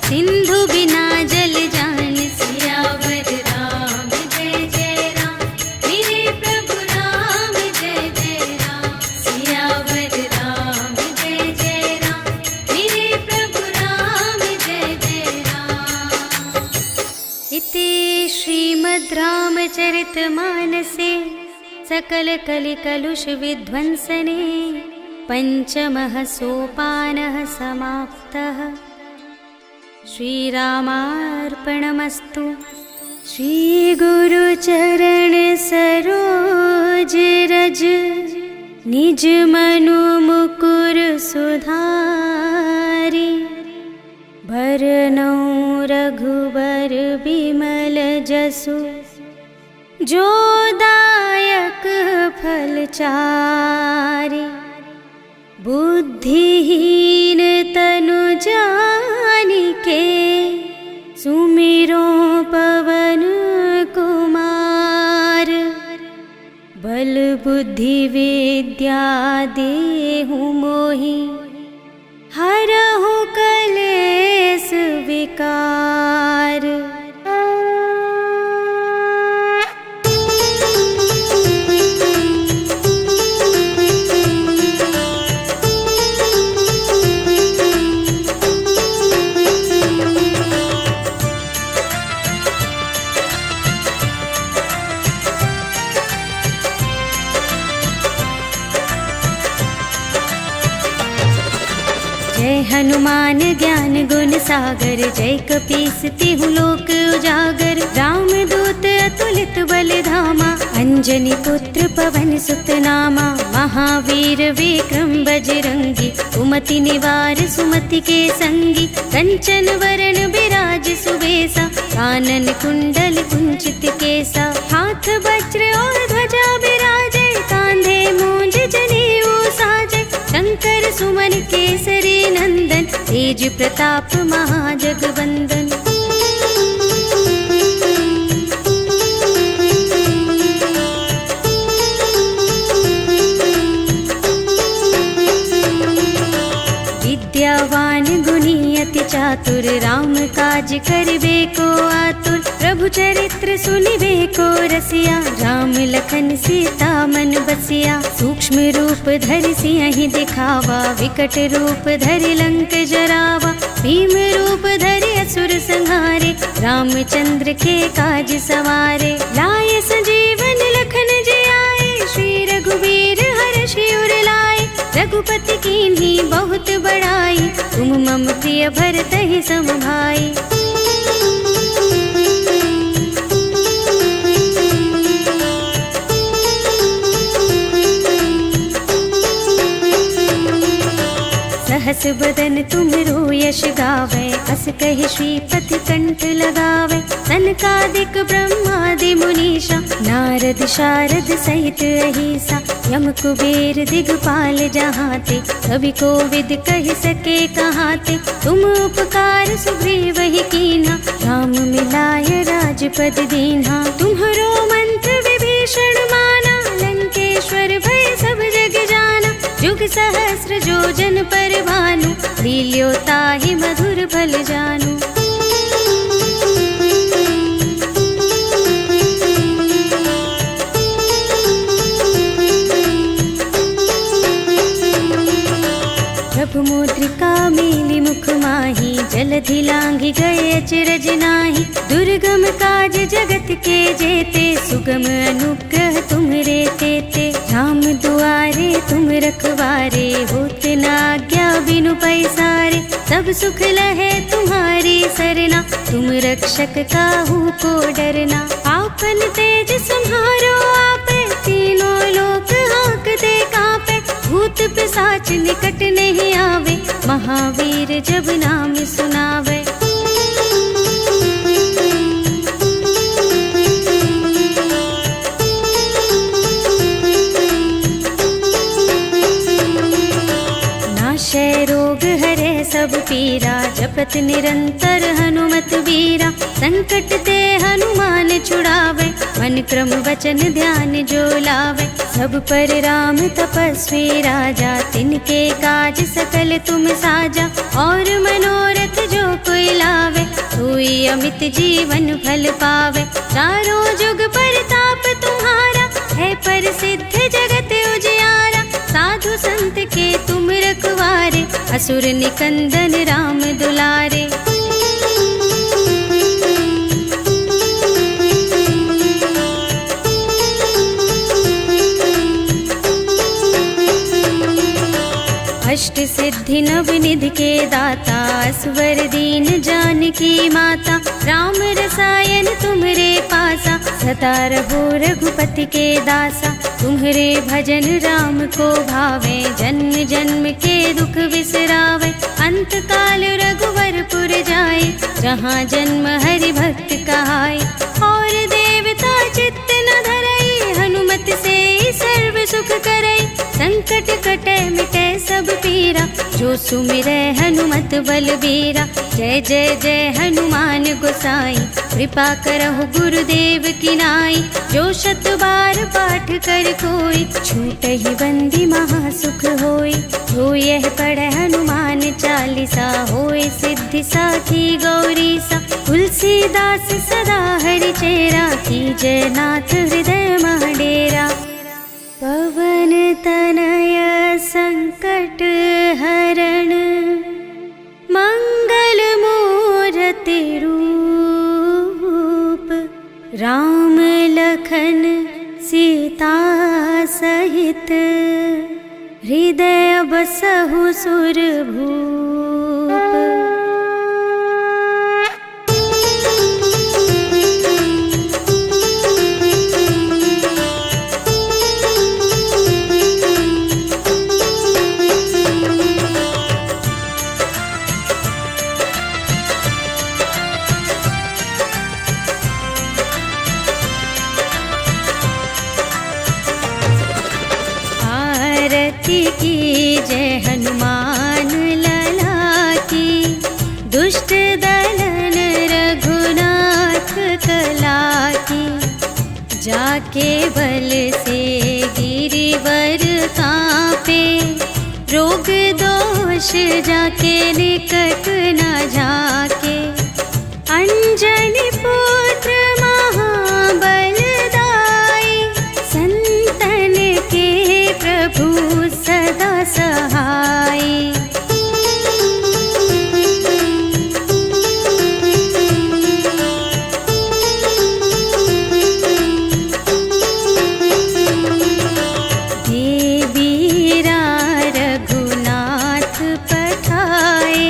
सिंधु बिना जल जान। सियावर राम जय जय राम, मेरे प्रभु राम जय जय राम। सियावर राम जय जय राम, मेरे प्रभु राम जय जय राम। इति श्रीमद् रामचरितमानसे सकल कलि कलुष विध्वंसने, पंचमः सोपानः समाप्तः। श्रीरामार्पणमस्तु। श्री गुरु चरण सरोज रज, निज मनु मुकुर सुधारी। भरनउँ रघुबर बिमल जसु, जो दायक फल चारि। बुद्धिहीन तनु जानिके, सुमिरो पवन बुद्धि विद्या देहु मोहि, हरहु कलेस विकार। जय हनुमान ज्ञान गुण सागर, जय कपीस तिहु लोक उजागर। राम दूत अतुलित बल धामा, अंजनी पुत्र पवन सुत नामा। महावीर विक्रम बजरंगी, कुमति निवार सुमति के संगी। कंचन वरण बिराज सुबेसा, कानन कुंडल कुंचित केसा। हाथ वज्र और ध्वजा बिराजे, कांधे मूंज जनेऊ साजे। शंकर सुमन केसरी नंदन, तेज प्रताप महाजगवंदन। विद्यावान गुणी अति चातुर, राम काज करिबे को आतुर। प्रभु चरित्र सुनिबे को रसिया, राम लखन सीता मन बसिया। सूक्ष्म रूप धरि सियहि दिखावा, विकट रूप धरि लंक जरावा। भीम रूप धरि असुर संहारे, रामचंद्र के काज सवारे। लाए संजीवन लखन जियाए, श्री रघुवीर हर्षि उर लाए। रघुपति कीन्ही बहुत बड़ाई, तुम मम प्रिय भरतहि सम भाई। सहस बदन तुमरो यश गावे, अस कहि श्रीपति कंठ लगावे। सनकादिक ब्रह्मादि मुनीषा, नारद शारद सहित अहिसा। यम कुबेर दिगपाल जहाते, कवि कोविद कहि सके कहाते। तुम उपकार सुग्रीव ही कीन्हा, राम मिलाय राजपद दीन्हा। तुम्हरो मंत्र विभीषण माना, लंकेश्वर भय सब जग जाना। जुग सहस्र जो जन पर भानु, लील्यो ताहि मधुर फल जानू। प्रभु मुद्रिका मेलि मुख माहि, जलधि लांघि गए अचरज नाहि। दुर्गम काज जगत के जेते, सुगम अनुग्रह तुम्हरे तेते। राम दुआरे तुम रखवारे, होत न आज्ञा बिनु पैसारे। सब सुख लहे तुम्हारी सरना, तुम रक्षक काहू को डरना। आपन तेज सम्हारो आपे, तीनों लोक हांकते कांपे। भूत पिशाच निकट नहीं आवे, महावीर जब नाम सुनावे। नाशय रोग हरे सब पीरा, जपत निरंतर हनुमत वीरा। संकट ते हनुमान छुड़ावे, मन क्रम वचन ध्यान जो लावे। सब पर राम तपस्वी राजा, तिनके काज सकल तुम साजा। और मनोरथ जो कोई लावे, सोई अमित जीवन फल पावे। चारों जुग परताप तुम्हारा, है प्रसिद्ध जगत उजियारा। साधु संत के तुम रखवारे, असुर निकंदन राम दुलारे। अष्ट सिद्धि नव निधि के दाता, स्वर दीन जानकी माता। राम रसायन तुम्हरे पासा, सदा रहो रघुपति के दासा। तुम्हरे भजन राम को भावे, जन्म जन्म के दुख बिसरावे। अंत काल रघुवरपुर जाए, जहाँ जन्म हरि भक्त कहाए। और देवता चित्त न धरई, हनुमत से सर्व सुख करई। संकट कटे मिटे सब पीरा, जो जो सुमिरै हनुमत बलबीरा। जय जय जय हनुमान गोसाई, कृपा करहु गुरुदेव की नाई। जो शत बार पाठ कर कोई, छूटहि बंदी महासुख होई। जो यह पढ़े हनुमान चालीसा, होय सिद्धि साखी गौरीसा। तुलसीदास सदा हरि चेरा, कीजय नाथ हृदय मह डेरा। पवन तनय संकट हरण, मंगल मूरति रूप। राम लखन सीता सहित, हृदय बसहु सुरभूप। की जय हनुमान लला की, दुष्ट दलन रघुनाथ कला की। जाके बल से गिरिवर कांपे, रोग दोष जाके निकट न झाके। अंजनी पुत्र महाबल दाई, संतन के प्रभु सदा सहाय। देवीरा रघुनाथ पठाए,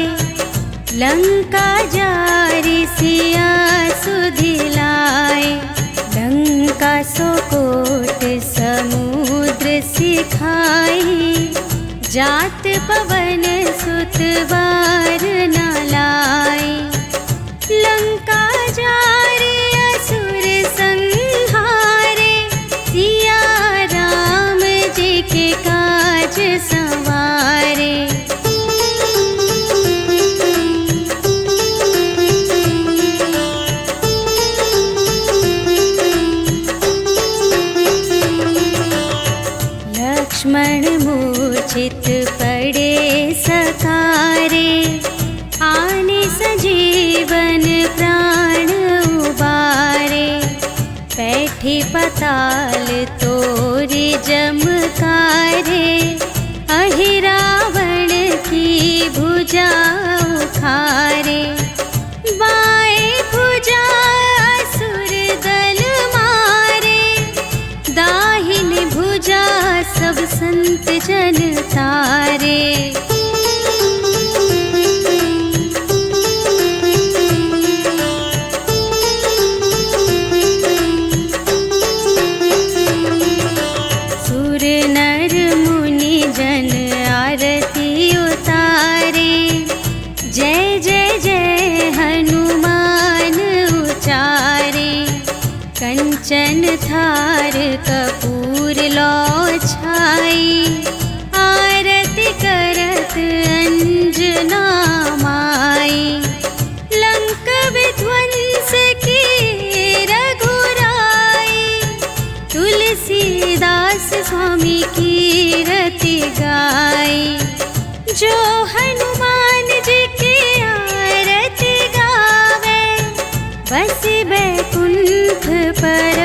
लंका जारि सिया सुधिलाए। लंका सोकोट समुद्र सिखाई, जात पवन सुत बार न लाई। लंका जारि असुर संहारे, सिया राम जी के काज संवारे। लक्ष्मण मूर्छित पड़े सकारे, आने सजीवन प्राण उबारे। बैठी पताल तोरी जमकारे, अहि रावण की भुजा उखारे। बाएं भुजा असुर दल मारे, दाहिन भुजा सब संत जन तारे। सुर नर मुनि जन आरती उतारे, जय जय जय हनुमान उचारे। कंचन थार कपूर लो छाई, आरती करत अंजना माई। लंक विध्वंस की रघुराई, तुलसीदास स्वामी की रति गाई। जो हनुमान जी की आरती गावे, बस बैकुंठ पर